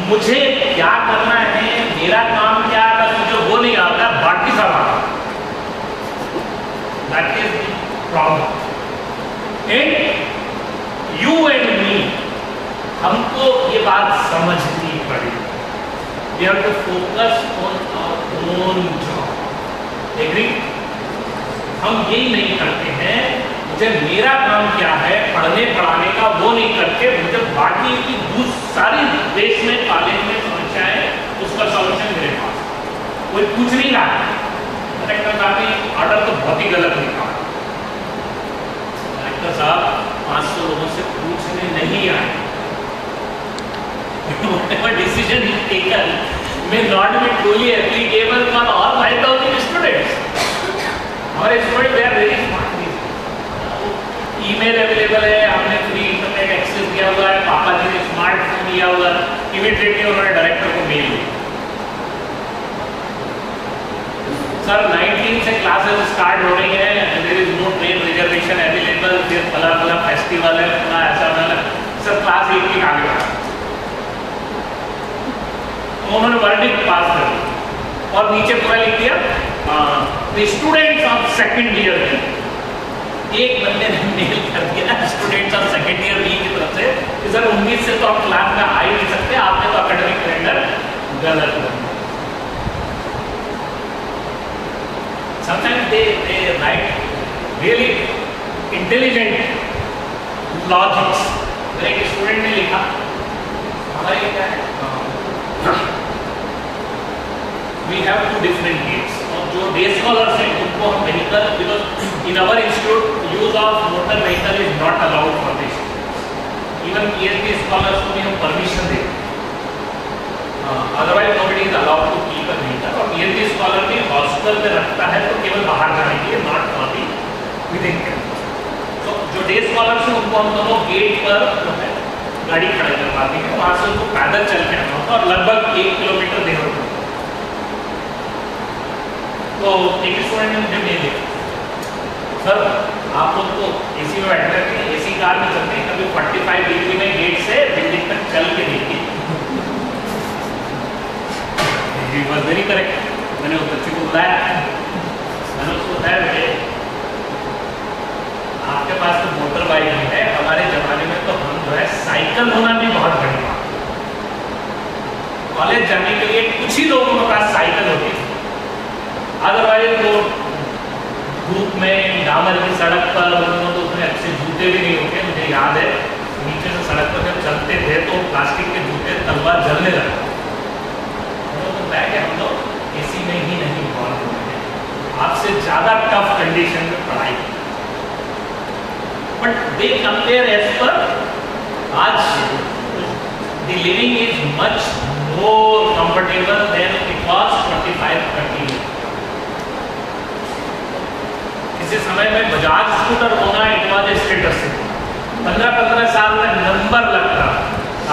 मुझे क्या करना है, मेरा काम क्या है, बस मुझे वो नहीं आता, बाकी सब आता। That is the problem. And you and me, हमको ये बात समझनी पड़ेगी। We have to focus on our own job. Agree? हम यही नहीं करते हैं, मुझे मेरा काम क्या है पढ़ने पढ़ाने का, वो नहीं करके मुझे बाकी की सारी देश में कॉलेज में समस्याएं, उसका सॉल्यूशन मेरे पास। कोई पूछ नहीं रहा है, कलेक्टर साहब ने ऑर्डर तो बहुत ही गलत निकाला। कलेक्टर साहब 500 लोगों से पूछने नहीं आए। Whatever decision is taken may not be truly applicable for all 5,000 students. हमारे student they are very smart. Email available है, हमने फ्री इंटरनेट एक्सेस दिया हुआ है, पापा जी ने स्मार्टफोन दिया हुआ है, इमीडिएटली उन्होंने डायरेक्टर को मेल दिया, सर 19 से क्लासेस स्टार्ट हो रही हैं, there is no train reservation available, फिर फला फला फेस्टिवल है, फला ऐसा वाला, सर क्लास 1 की आगे बढ़ा। तो उन्होंने वर्डिक्ट पास कर दिया और नीचे पूरा लिख दिया the students of second year B. एक बंदे ने मेल कर दिया students of second year B की तरफ से कि सर 19 से तो आप क्लास में आ ही नहीं सकते, आपने तो एकेडमिक कैलेंडर गलत कर दिया। Sometimes they write really intelligent logics. मेरे एक स्टूडेंट ने लिखा, हमारे क्या है, we have two different gates. और जो डे स्कॉलर्स हैं उनको हम vehicle, because in our institute use of motor vehicle is not allowed for this, even PhD scholars को भी हम परमिशन देते हैं, otherwise nobody is allowed to keep a vehicle. और पीएचडी स्कॉलर भी हॉस्टल में रखता है तो केवल बाहर जाने के लिए, not for the within campus. तो जो डे स्कॉलर्स हैं उनको हम दोनों गेट पर जो है गाड़ी खड़ी करवाते हैं, वहाँ से उनको पैदल चल के आना होता है और लगभग 1 किलोमीटर देर होता है। तो एक स्टूडेंट ने मुझे मेल दिया, सर आप लोग तो एसी में बैठते हैं, एसी कार में चलते हैं, कभी 45 डिग्री में गेट से बिल्डिंग तक चल के देखिए। He was very correct. मैंने उस बच्चे को बुलाया, मैंने उसको बताया बेटे आपके पास तो मोटर बाइक है, हमारे जमाने में तो हम जो है साइकिल होना भी बहुत बड़ी बात। कॉलेज जाने के लिए कुछ ही लोगों के पास साइकिल होती थी, अदरवाइज वो धूप में डामर की सड़क पर तो उसमें अच्छे जूते भी नहीं होते। मुझे याद है नीचे से सड़क पर जब चलते थे तो प्लास्टिक के जूते तलवार जलने लगा। तो हम लोग एसी में ही नहीं इन्वॉल्व हुए हैं, आपसे ज़्यादा टफ कंडीशन में पढ़ाई, but they compare as per आज the living is much more comfortable than it was 25-30 years। किसी समय में बजाज स्कूटर होना it was a status symbol. 15-15 साल में नंबर लगता,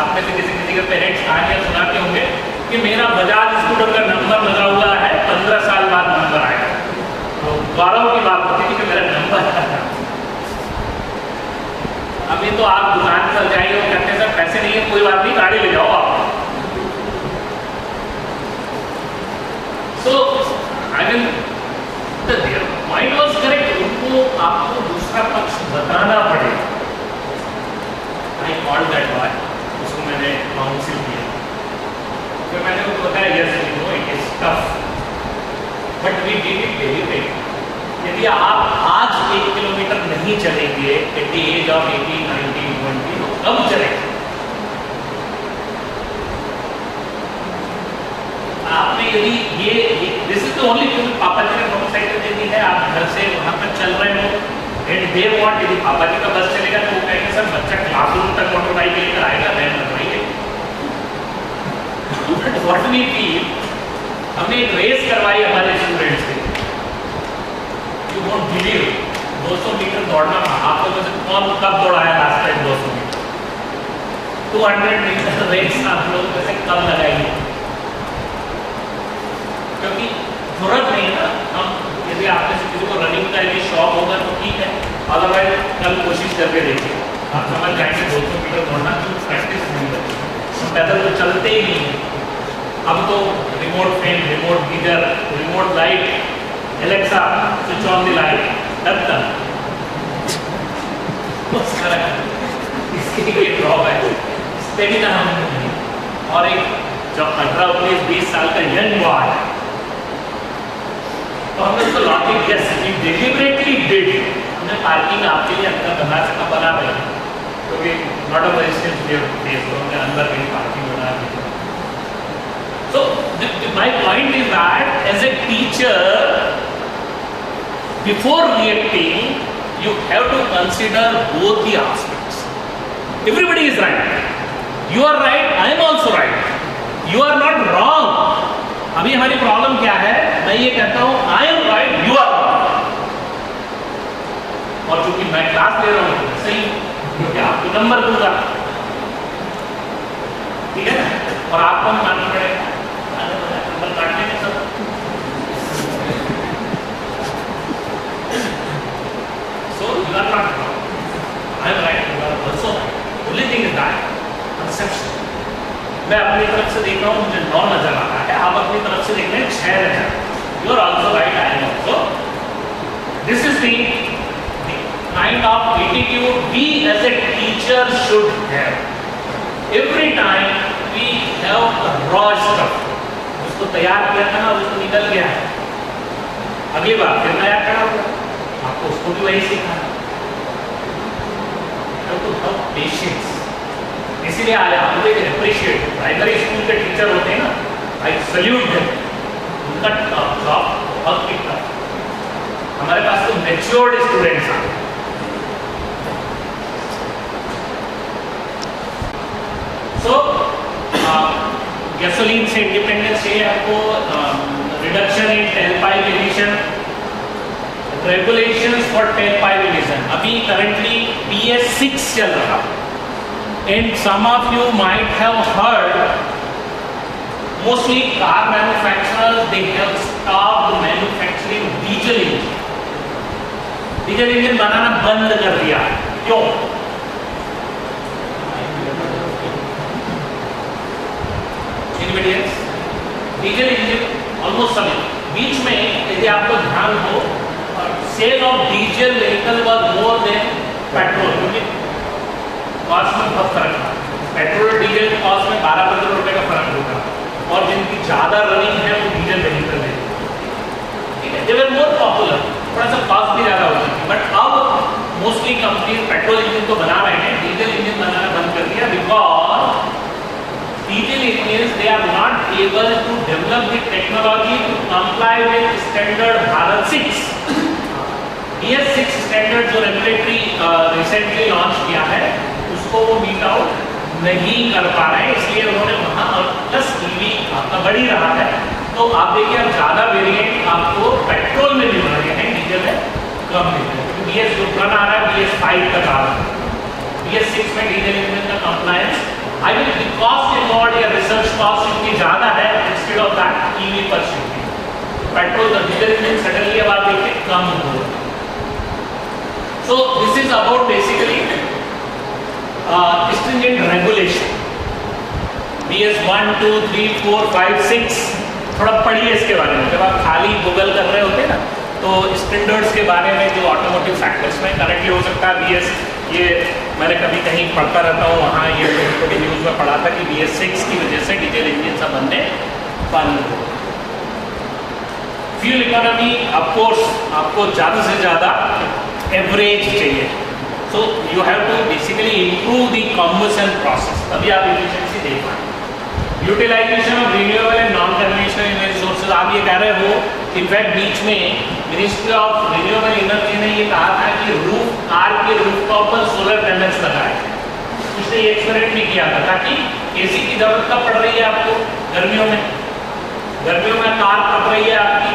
आप में से किसी के पेरेंट्स कहानियां सुनाते होंगे कि मेरा बजाज स्कूटर का नंबर लगा हुआ है, 15 साल बाद नंबर आएगा। तो गौरव की बात होती थी कि मेरा नंबर आया। अभी तो आप दुकान पर जाइए और कहते हैं सर पैसे नहीं है, कोई बात नहीं गाड़ी ले जाओ आप। So I mean the point was correct, उनको आपको दूसरा पक्ष बताना पड़ेगा। I called that boy, उसको मैंने काउंसिल किया, फिर मैंने उसको बताया yes you know it is tough but we did it deliberately। यदि आप आज 1 किलोमीटर नहीं चलेंगे at the age of 18, 19, 20 तो कब चलेंगे? आपने यदि ये this is the only thing, पापा जी ने मोटरसाइकिल दे दी है, आप घर से वहाँ पर चल रहे हो, एंड दे वांट, यदि पापा जी का बस चलेगा तो वो कहेंगे सर बच्चा क्लासरूम तक मोटर बाइक लेकर आएगा, मैं लगवाइए। व्हाट वी फील, हमने एक रेस करवाई हमारे स्टूडेंट्स से, यू वोंट बिलीव, 200 मीटर दौड़ना, आप लोगों से कौन कब दौड़ाया last time 200 metre? 200 metre race आप लोगों से कब लगाएंगे? क्योंकि जरूरत नहीं है ना। हम यदि आपने से किसी को रनिंग का यदि शौक होगा तो ठीक है, अदरवाइज कल कोशिश करके देखिए, आप समझ जाएंगे 200 मीटर दौड़ना क्यों प्रैक्टिस नहीं करते, हम पैदल तो चलते ही नहीं है। अब तो remote fan, remote geyser, remote light, Alexa switch on the light, done. इसके ये ड्रॉबैक, स्टेमिना हम नहीं, और एक जब 18-19-20 साल का यंग बॉय है तो हमने उसको locking yes we deliberately did, हमने पार्किंग आपके लिए अंदर बना सका, बना रहे क्योंकि नॉट अ रेजिडेंस प्लेस, तो हमने अंदर कहीं पार्किंग बना दी। So my point is that as a teacher, before reacting, you have to consider both the aspects. Everybody is right. You are right, I am also right. You are not wrong. अभी हमारी problem क्या है, मैं ये कहता हूं I am right, you are wrong. और चूंकि मैं क्लास ले रहा हूं सही, क्योंकि आपको नंबर दूंगा, ठीक है ना, और आपको मानना पड़ेगा नंबर काटने में सब। So you are not wrong. I am right, you are also right. Only thing is that perception. मैं अपनी तरफ से देख रहा हूँ, मुझे 9 नजर आ रहा है, आप अपनी तरफ से देख रहे हैं 6 नजर। You are also right, I am also. This is the kind of attitude we as a teacher should have. Every time we have a raw stuff, उसको तैयार किया था ना, उसको निकल गया है, अगली बार फिर नया खड़ा होगा, आपको उसको भी वही सीखना है। तो पेशेंस, इसीलिए आज आप मुझे अप्रिशिएट, प्राइमरी स्कूल के टीचर होते हैं ना, आई सल्यूट देम, उनका जॉब बहुत ही टफ। हमारे पास तो मैच्योर्ड स्टूडेंट्स हैं। सो गैसोलीन से इंडिपेंडेंस चाहिए आपको, reduction in tailpipe emission, regulations for tailpipe emission. अभी करंटली BS6 चल रहा है, and some of you might have heard, mostly car manufacturers, they have stopped manufacturing diesel engine. Diesel engine बनाना बंद कर दिया, क्यों? Anybody else? Diesel engine almost सभी, बीच में यदि आपको ध्यान हो, sale of diesel vehicle was more than petrol, क्योंकि कॉस्ट में बहुत फर्क था। पेट्रोल डीजल के कॉस्ट में 12-15 रुपए का फर्क होता, और जिनकी ज़्यादा रनिंग है वो डीजल व्हीकल है, ठीक है, दे वर मोर पॉपुलर, थोड़ा सा कॉस्ट भी ज़्यादा होती थी। बट अब मोस्टली कंपनीज पेट्रोल इंजन तो बना रहे हैं, डीजल इंजन बनाना बंद कर दिया, because diesel engine they are not able to develop the technology to comply with standard Bharat 6। BS6 standard जो रेगुलेटरी रिसेंटली लॉन्च किया है, उसको वो मीट आउट नहीं कर पा रहे हैं, इसलिए उन्होंने वहाँ, और प्लस EV आपका बढ़ ही रहा है, तो आप देखिए अब ज़्यादा वेरिएंट आपको पेट्रोल में मिल रहे हैं, डीजल में कम मिल रहे हैं। BS जो प्लान आ रहा है BS5 तक आ रहा है, BS6 में डीजल इंजन का compliance, I mean the cost involved या रिसर्च कॉस्ट इतनी ज़्यादा है, इंस्टेड ऑफ दैट EV पर शिफ्टिंग, पेट्रोल का डीजल इंजन सडनली अब आप देखिए कम हो रहा है। So this is about basically stringent regulation. BS1, 2, 3, 4, 5, 6 थोड़ा पढ़िए इसके बारे में। जब आप खाली गूगल कर रहे होते हैं ना, तो स्टैंडर्ड्स के बारे में जो ऑटोमोटिव फैक्टर्स में करेक्टली हो सकता है BS, ये मैंने कभी कहीं पढ़ता रहता हूँ, वहाँ ये थोड़ी न्यूज़ में पढ़ा था कि BS6 की वजह से डीजल इंजन सब बनने बंद हो। फ्यूल इकोनॉमी ऑफकोर्स आपको ज़्यादा से ज़्यादा एवरेज चाहिए, so you have to basically improve the combustion process, तभी आप एफिशिएंसी दे पाएंगे। Utilisation of renewable and non conventional energy sources mister आप ये कह रहे हो, इनफैक्ट बीच में मिनिस्ट्री ऑफ रिन्यूएबल एनर्जी ने ये कहा था कि रूफ कार के रूफटॉप पर सोलर पैनल्स लगाए। उसने ये एक्सपेरिमेंट भी किया था ताकि एसी की जरूरत कब पड़ रही है आपको, गर्मियों में कार कब रही है आपकी,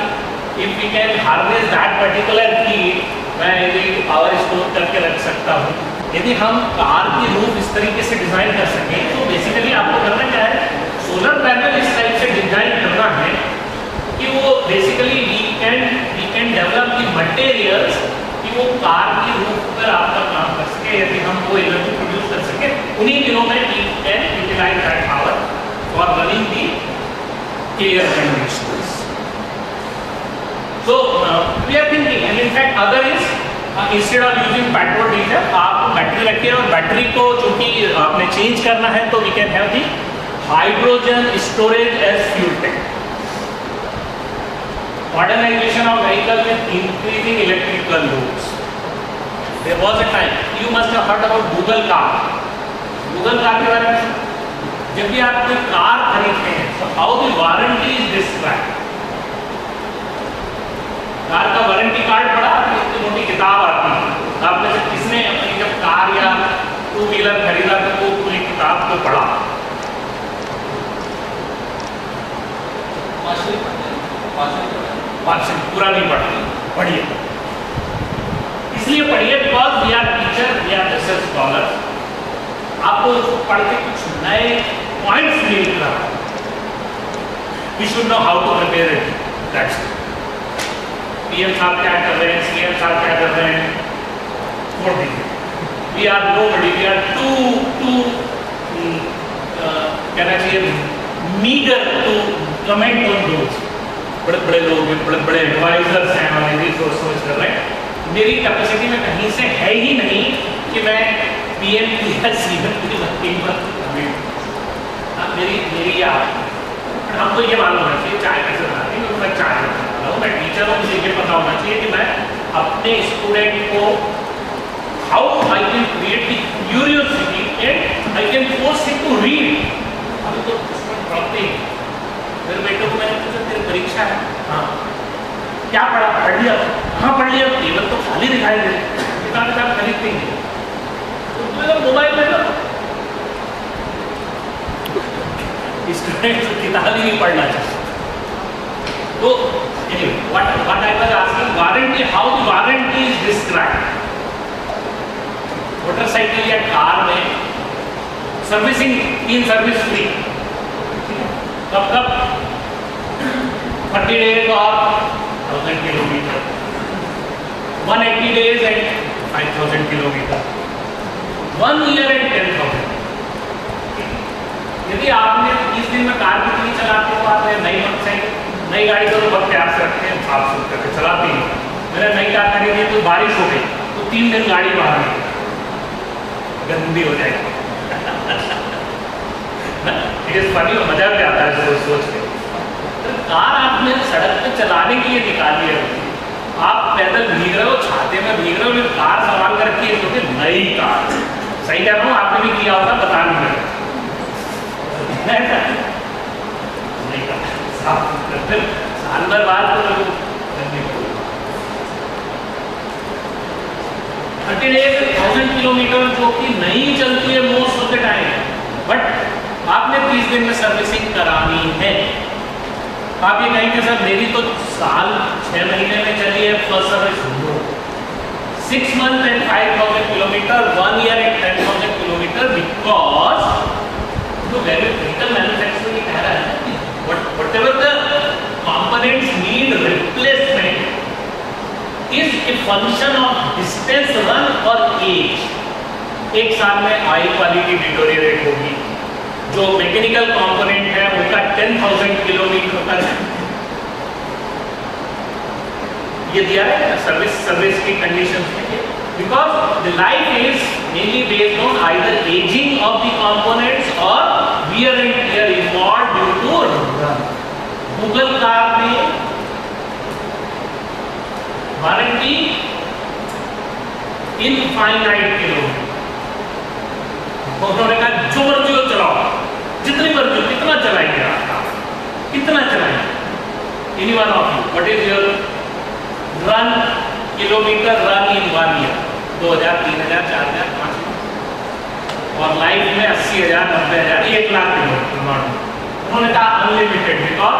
if we can harness that particular heat, मैं ये पावर स्टोर करके रख सकता हूँ। यदि हम कार की रूफ इस तरीके से डिजाइन कर सकें तो बेसिकली आपको करना क्या है, सोलर पैनल इस टाइप से डिजाइन करना है कि वो basically we can develop the materials कि वो कार की रूफ पर आपका काम कर सके। यदि हम वो एनर्जी प्रोड्यूस कर सके उन्हीं दिनों में we can utilise that power for running the air conditioners. So we are thinking, and in fact other is instead of using petrol diesel, आप बैटरी रखिए और बैटरी को चूंकि आपने चेंज करना है तो we can have the hydrogen storage as fuel tank. Modernization of vehicle with increasing electrical loads. There was a time, you must have heard about Google car. Google car के बारे में जब भी आप कोई कार खरीदते हैं तो how the warranty is described. Car का वारंटी कार्ड पढ़ा, इतनी मोटी किताब आती है, आपने से किसने अपनी जब कार या टू व्हीलर खरीदा तो वो पूरी किताब को पढ़ा? पूरा नहीं पढ़ा, पढ़िए। इसलिए पढ़िए because we are teacher, we are research scholar, आपको उसको पढ़ के कुछ नए पॉइंट्स मिल रहा है। We should know how to prepare it, that's it. PM साहब क्या कर रहे हैं, सीएम साहब क्या कर रहे हैं, छोड़ दीजिए। We are nobody, we are to कहना चाहिए meagre to comment on those. बड़े बड़े लोग हैं, बड़े बड़े एडवाइजर्स हैं और यही सोच कर रहे हैं। मेरी कैपेसिटी में कहीं से है ही नहीं कि मैं पीएम की या सीएम की मेरी या हमको ये मालूम होना चाहिए चाय कैसे बनाती है, मैं चाय बनाता हूँ, मैं टीचर हूँ, मुझे ये पता होना चाहिए कि मैं अपने स्टूडेंट को how I can create the curiosity and I can force him to read. अभी तो पढ़ते ही मेरे बेटे को मैंने पूछा तेरी परीक्षा है, हाँ क्या पढ़ा, पढ़ लिया, हाँ पढ़ लिया, टेबल तो खाली दिखाई दे, किताब खरीदते ही तो मोबाइल में स्टूडेंट किताब ही नहीं पढ़ना चाहिए। तो anyway, what I was asking, warranty, how the warranty is described. Motorcycle या कार में सर्विसिंग, इन सर्विस फ्री, कब 30 डेज और 1000 kilometre, 180 days and 5000 kilometre, 1 year and 10,000। यदि आपने 30 दिन में कार कितनी चलाते हो, आप नई मोटरसाइकिल, नई गाड़ी को तो बहुत प्यार से रखते हैं, साफ सुथरा करके चलाते हैं। मैंने नई कार खरीदी तो बारिश हो गई तो 3 दिन गाड़ी बाहर नहीं, गंदी हो जाएगी। फनी मजा भी आता है सोच के। तो कार आपने सड़क पे चलाने के लिए निकाली है, आप पैदल भीग रहे हो, छाते में भीग रहे हो, कार संभाल कर रखी है, नई कार। सही कह रहा हूँ, आपने भी किया होगा, बता नहीं रहे साल भर बाद तो 30 डेज 1000 किलोमीटर जो कि नहीं चलती है most of the time, but आपने 30 दिन में सर्विसिंग करानी है। आप ये कहेंगे सर मेरी तो साल 6 महीने में चली है first service, 6 months and 5000 kilometre, 1 year and 10,000 kilometre, because तो वेहिकल मैन्युफैक्चरर ये कह रहा है कि whatever the components need replacement is a function of distance run or age। एक साल में ऑयल क्वालिटी डिटोरिएट होगी, जो मैकेनिकल कंपोनेंट है उनका 10,000 किलोमीटर तक ये दिया है सर्विस की कंडीशन में, because the life is mainly based on either ageing of the components और wear and tear involved due to run। Google car में वारंटी इनफाइनाइट किलोमीटर, उन्होंने कहा जो मर्जी हो चलाओ, जितनी मर्जी, कितना चलाएंगे आप, कितना चलाएंगे, Any one of you, what is your run kilometer run in 1 year? 2000, 3000, 4000, 5000 और लाइफ में 80,000, 90,000, 1 लाख किलोमीटर। उन्होंने कहा unlimited, because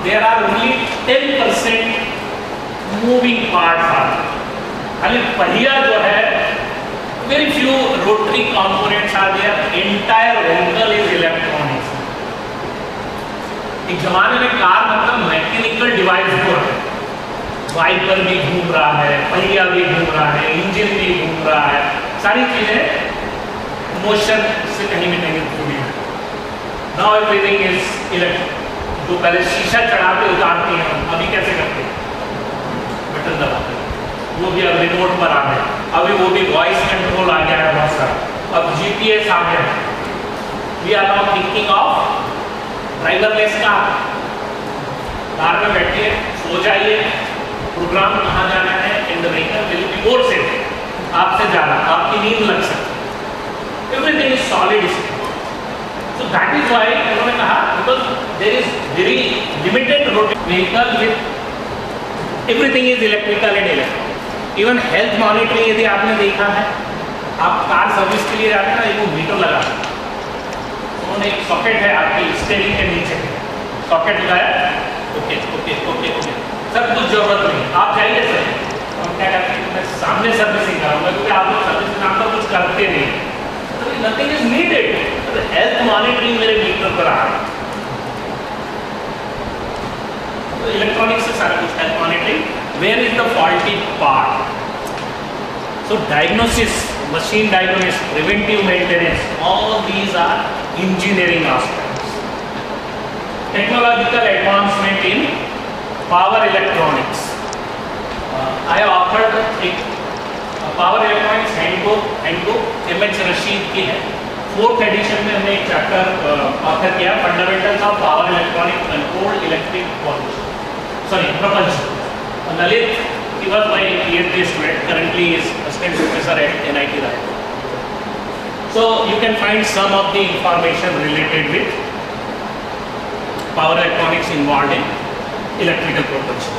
there are only 10% moving parts are, खाली पहिया जो है, very few rotary components are there, entire vehicle is electronics. एक जमाने में कार मतलब मैकेनिकल डिवाइस को है, वाइपर भी घूम रहा है, पहिया भी घूम रहा है, इंजन भी घूम रहा है, सारी चीजें मोशन से कहीं भी नहीं जुड़ी है। Now everything is electric. जो पहले शीशा चढ़ाते उतारते हैं हम, अभी कैसे करते हैं? बटन दबाते हैं, वो भी अब रिमोट पर आ गया, अभी वो भी वॉइस कंट्रोल आ गया है बहुत सारा, अब जीपीएस आ गया है। We are not thinking of driverless car में बैठिए, सो जाइए, प्रोग्राम कहाँ जाना है, in the vehicle will be more safe, आपसे ज़्यादा आपकी नींद लग सकती है। Everything is solid state. So that is why उन्होंने कहा, because there is very limited road vehicle with everything is electrical and electronic. Even health monitoring यदि आपने देखा है, आप कार सर्विस के लिए जाते हैं ना, एक मीटर लगा, उन्होंने एक सॉकेट है आपकी स्टीयरिंग के नीचे, सॉकेट लगाया, ओके ओके ओके ओके, सब कुछ जरूरत नहीं, आप जाइए सर, हम क्या करते हैं, मैं सामने सर्विसिंग करूँगा, क्योंकि आप लोग सर्विस के नाम पर कुछ करते नहीं, तो nothing is needed. Health monitoring मेरे मीटर पर आ रहा है, तो इलेक्ट्रॉनिक्स से सारा कुछ, health monitoring, where is the faulty part. So diagnosis, machine diagnosis, preventive maintenance, all these are engineering aspects. Technological advancement in power electronics. I authored a power electronics handbook MH Rashid की है, 4th edition में हमने एक chapter author किया, fundamentals of power electronic control electric propulsion. Lalit, he was my PhD student, currently is assistant professor at NIT Raipur. So you can find some of the information related with power electronics involved in electrical propulsion.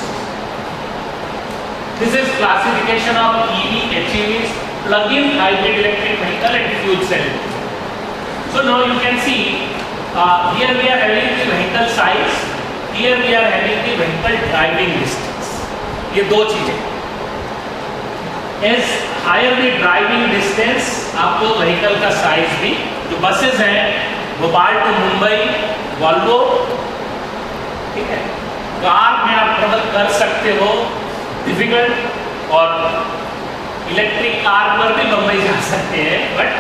This is classification of EV, HEVs, plug-in hybrid electric vehicle and fuel cell. So now you can see, here we are having the vehicle size, here we are having the vehicle driving distance. ये दो चीजें, as higher the driving distance, आपको vehicle का size भी, जो buses हैं Bhopal to Mumbai, Volvo, ठीक है, कार में आप ट्रेवल कर सकते हो डिफिकल्ट, और इलेक्ट्रिक कार पर भी मुंबई जा सकते हैं, but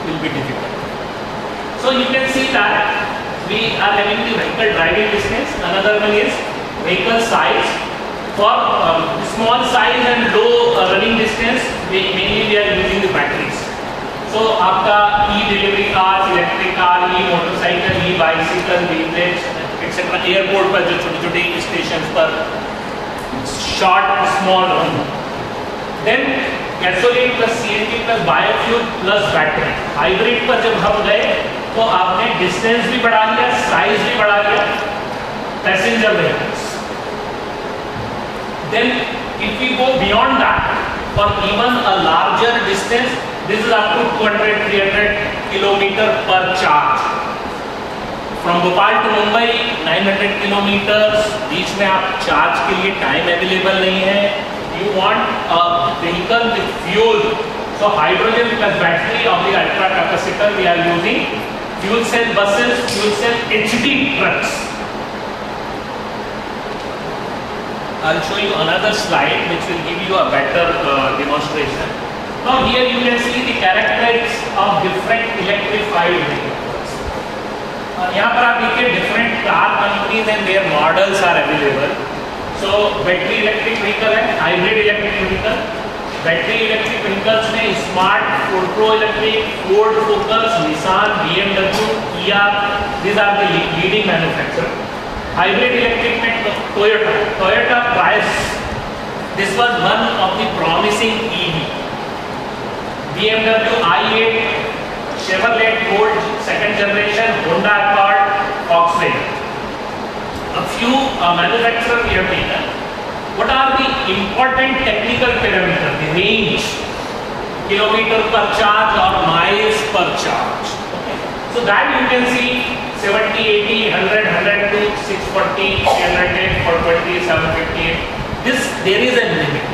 will be difficult. So you can see that we are having the vehicle driving distance, another one is vehicle size. For small size and low running distance, mainly we are using the batteries. So आपका e-delivery car, electric car, e-motorcycle, e-bicycle, e-bridge, etc. Airport पर जो छोटे-छोटे station पर short, small run. Then gasoline plus CNG plus biofuel plus battery. Hybrid पर जब हम गए तो आपने distance भी बढ़ा लिया, size भी बढ़ा लिया, passenger vehicles. Then if we go beyond that, for even a larger distance, this is up to 200-300 kilometer per charge. From Bhopal to Mumbai 900 kilometers, बीच में आप चार्ज के लिए टाइम अवेलेबल नहीं है, you want a vehicle with fuel, so hydrogen plus battery of the ultra capacitor we are using, fuel cell buses, fuel cell HD trucks. I'll show you another slide which will give you a better demonstration. Now here you can see the characteristics of different electrified vehicles. यहाँ पर आप देखिए different car companies and their models are available. So battery electric vehicle है, hybrid electric vehicle. Battery electric vehicles में Smart, Pro Electric, Ford Focus, Nissan, BMW, Kia, these are the leading manufacturers. Hybrid electric में Toyota Prius, this was one of the promising EV. BMW i8, Chevrolet Bolt second generation, Honda Accord, Volkswagen. अब few manufacturer we have taken. What are the important technical parameters? The range, kilometer per charge or miles per charge. Okay. So that you can see 70, 80, 100, 102, 640, 310, 420, 758. This there is a limit.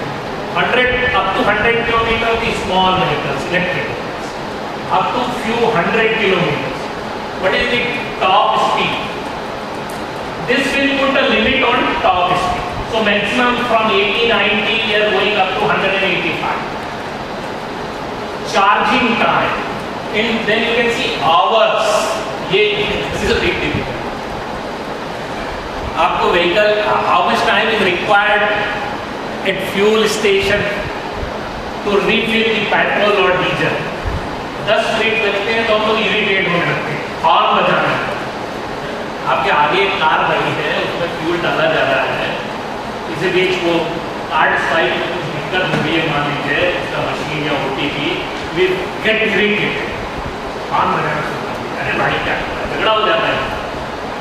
100 up to 100 kilometer the small vehicles, electric vehicles. Up to few hundred kilometers. What is the top speed? This will put a limit on top speed. So maximum from 80, 90 we are going up to 185. Charging time, and then you can see hours. This is a big difference. आपको vehicle how much time is required at fuel station to refill the petrol or diesel? 10 minute लगते हैं तो हम लोग irritate होने लगते हैं, horn बजाना है। आपके आगे एक कार खड़ी है, उसमें फ्यूल डाला जा रहा है, इसी बीच वो 8-5 कुछ दिक्कत हो रही है, मान लीजिए इसका मशीन या OTP, we get irritated, horn बजाना शुरू कर दिया। अरे भाई क्या झगड़ा हो जाता है।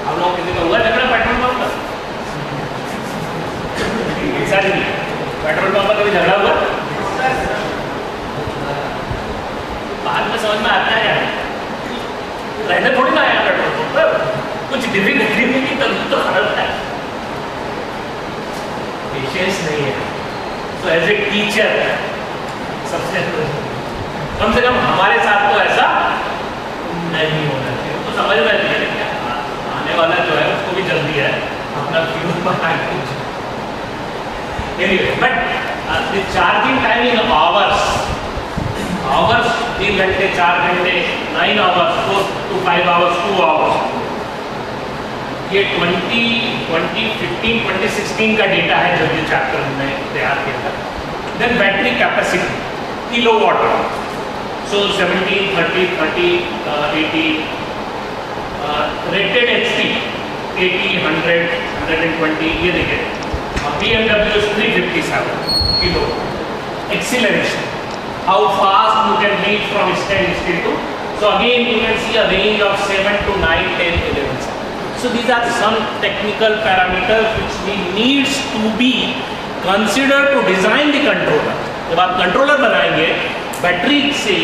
हम लोग किसी का हुआ झगड़ा पेट्रोल पंप पर? सारी पेट्रोल पंप पर कभी झगड़ा हुआ? बाद में समझ में आता है यार, रहने थोड़ी ना आया पेट्रोल पंप पर, कुछ डिफिकल्टी की तभी तो खराब है। पेशेंस नहीं है। तो एज ए टीचर सबसे कम से कम हमारे साथ तो ऐसा नहीं होना चाहिए। तो समझ में नहीं है क्या आने वाला जो है उसको भी जल्दी है अपना फ्यूल बनाने। Anyway, but the charging time in hours 3 घंटे 4 घंटे 9 hours 4 to 5 hours 2 hours, ये 2015 2016 का डेटा है जो ये चैप्टर हमने तैयार किया था। Then battery capacity kilowatt hour, so 17 30 30 80 rated HP 80 100 120, ये देखिए BMW is 357 kilo. Acceleration, how fast you can reach from standstill to, so again you can see a range of 7 to 9 10 11. So these are some technical parameters which we needs to be considered to design the controller. जब आप controller बनाएंगे battery से,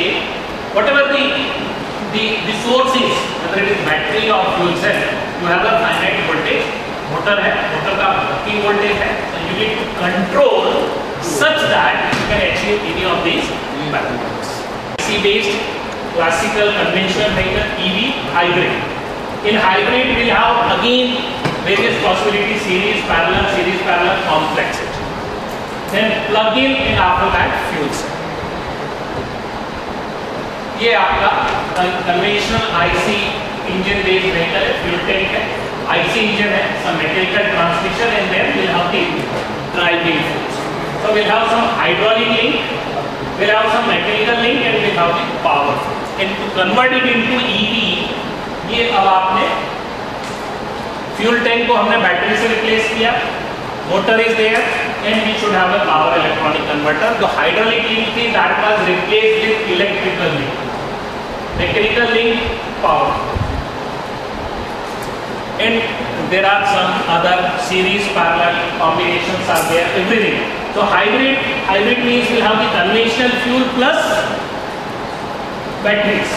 whatever the source is, whether it is battery or fuel cell, you have a finite voltage. Motor है, motor का working voltage है, so you need to control such that you can achieve any of these parameters. AC based, classical, conventional vehicle, EV, hybrid. In hybrid we have again various possibilities, series, parallel, complexity. Then plug-in and after that fuel cell. ये आपका conventional IC engine based vehicle है, fuel tank है, IC engine है, some mechanical transmission, and then we'll have the driving force. So we'll have some hydraulic link, we'll have some mechanical link, and we'll have the power force. And to convert it into EV, ये अब आपने fuel tank को हमने battery से replace किया, motor is there, and we should have a power electronic converter. The hydraulic link थी that was replaced with electrical link, mechanical link, power. And there are some other series, parallel, combinations are there, everything. So hybrid means we'll have the conventional fuel plus batteries.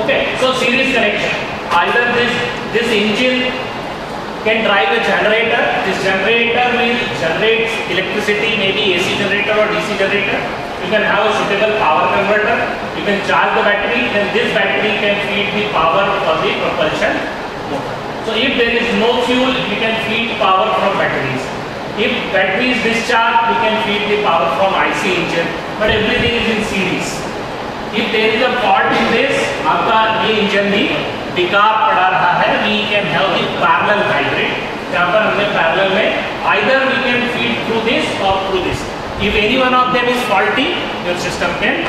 Okay, so series connection. Either this engine can drive a generator. This generator will generate electricity, maybe AC generator or DC generator. You can have a suitable power converter. You can charge the battery, then this battery can feed the power for the propulsion motor. So if there is no fuel, we can feed power from batteries. If battery is discharged, we can feed the power from IC engine. But everything is in series. If there is a fault in this, आपका ये engine भी बेकार पड़ा रहा है, we can have the parallel hybrid. जहाँ पर हमने parallel में either we can feed through this or through this. If any one of them is faulty, your system can.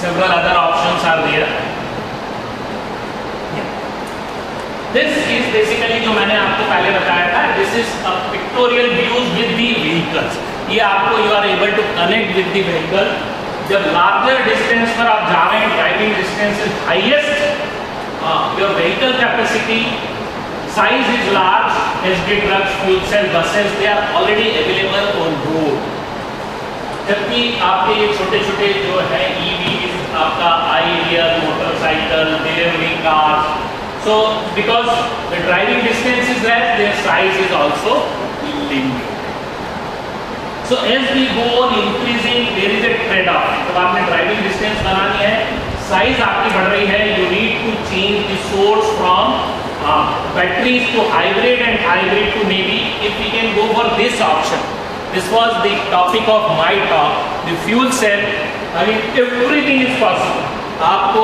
Several other options are there. This is basically जो मैंने आपको पहले बताया था, this is a pictorial views with the vehicles. ये आपको you are able to connect with the vehicle. जब larger distance पर आप जा रहे हैं, driving distance is highest, your vehicle capacity Size is large. SD trucks, fuel cell buses, they are already available on road. जबकि आपके ये छोटे-छोटे जो है EVs, आपका i-Real motorcycle, delivery cars. So because the driving distance is less, their size is also limited. So as we go on increasing, there is a trade-off. जब आपने driving distance बनानी है, size आपकी बढ़ रही है, you need to change the source from batteries to hybrid and hybrid to maybe if we can go for this option. This was the topic of my talk. The fuel cell. I mean everything is possible. आपको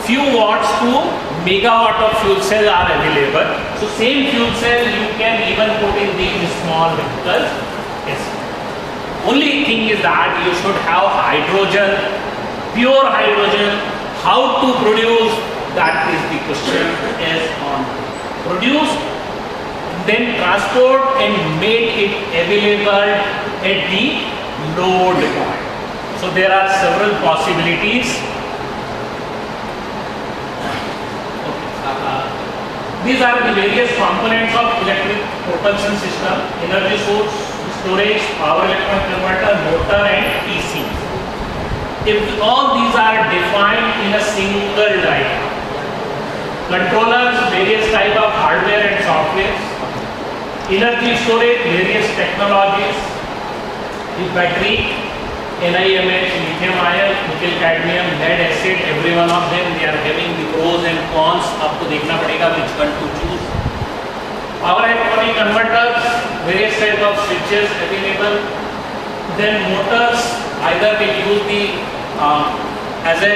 few watts to megawatt of fuel cell are available. So same fuel cell you can even put in these small vehicles. Yes. Only thing is that you should have hydrogen, pure hydrogen. How to produce? That is the question. Is on produce, then transport and make it available at the load point. So there are several possibilities. These are the various components of electric propulsion system: energy source, storage, power electron converter, motor and EC. If all these are defined in a single diagram, controllers, various type of hardware and software, energy storage, various technologies, the battery, NIMH, lithium ion, nickel cadmium, lead acid, every one of them, they are having the pros and cons. आपको देखना पड़ेगा which one to choose. Power electronic converters, various type of switches available. Then motors, either we use the as a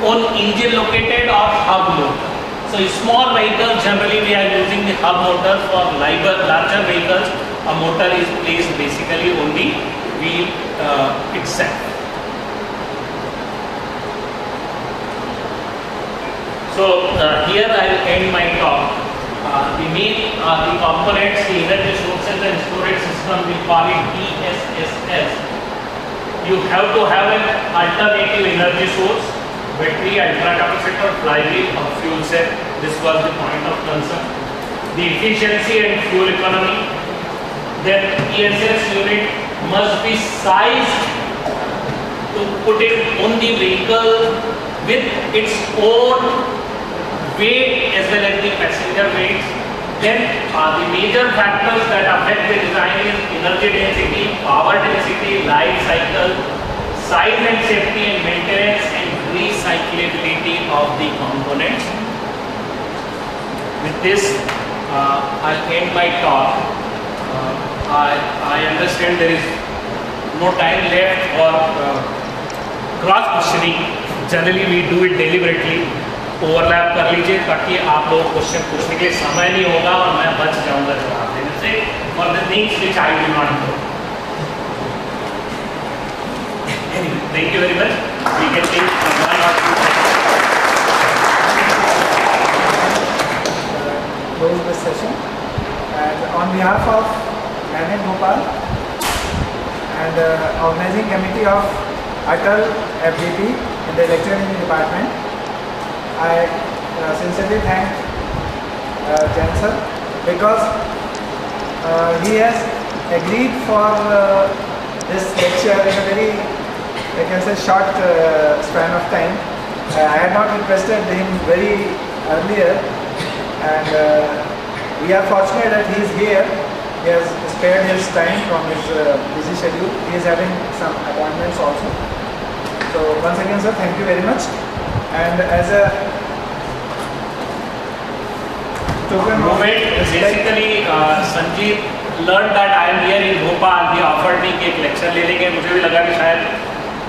on engine located or hub motor. So small vehicles generally we are using the hub motor. For larger vehicles a motor is placed basically on the wheel itself. So here I will end my talk. The main the components, the energy sources and storage system, we call it ESSS. You have to have an alternative energy source, battery, ultra capacitor, flywheel or fuel cell. This was the point of concern. The efficiency and fuel economy. Then ESS unit must be sized to put it on the vehicle with its own weight as well as the passenger weight. Then the major factors that affect the design is energy density, power density, life cycle, size and safety and maintenance, and recyclability of the components. With this, I'll end my talk. I understand there is no time left for cross questioning. Generally, we do it deliberately. Overlap कर लीजिए ताकि आप लोग question पूछने के लिए समय नहीं होगा और मैं बच जाऊंगा जवाब देने से for the things which I will not know. Thank you very much. We can take one or two. Close this session. And on behalf of Manet Bhopal and organizing committee of Atal FDP in the electronic department, I sincerely thank Jain sir because he has agreed for this lecture in a very, I can say, short span of time. I had not requested him very earlier, and we are fortunate that he is here. He has spared his time from his busy schedule. He is having some appointments also. So once again, sir, thank you very much. And as a token of basically Sanjeev learned that I am here in Bhopal. He offered me कि एक lecture ले लेंगे. मुझे भी लगा कि शायद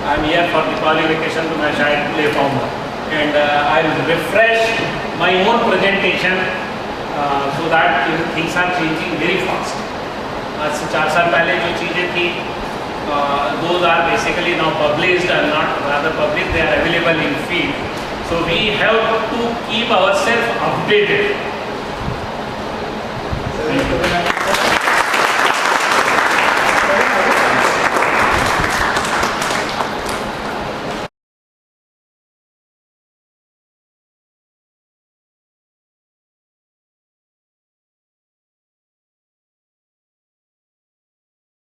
I am here for Diwali vacation तो मैं शायद ले पाऊँगा. And I will refresh my own presentation so that things are changing very fast. आज से 4 साल पहले जो चीज़ें थी those are basically now published and not rather published. They are available in field. So we have to keep ourselves updated. So,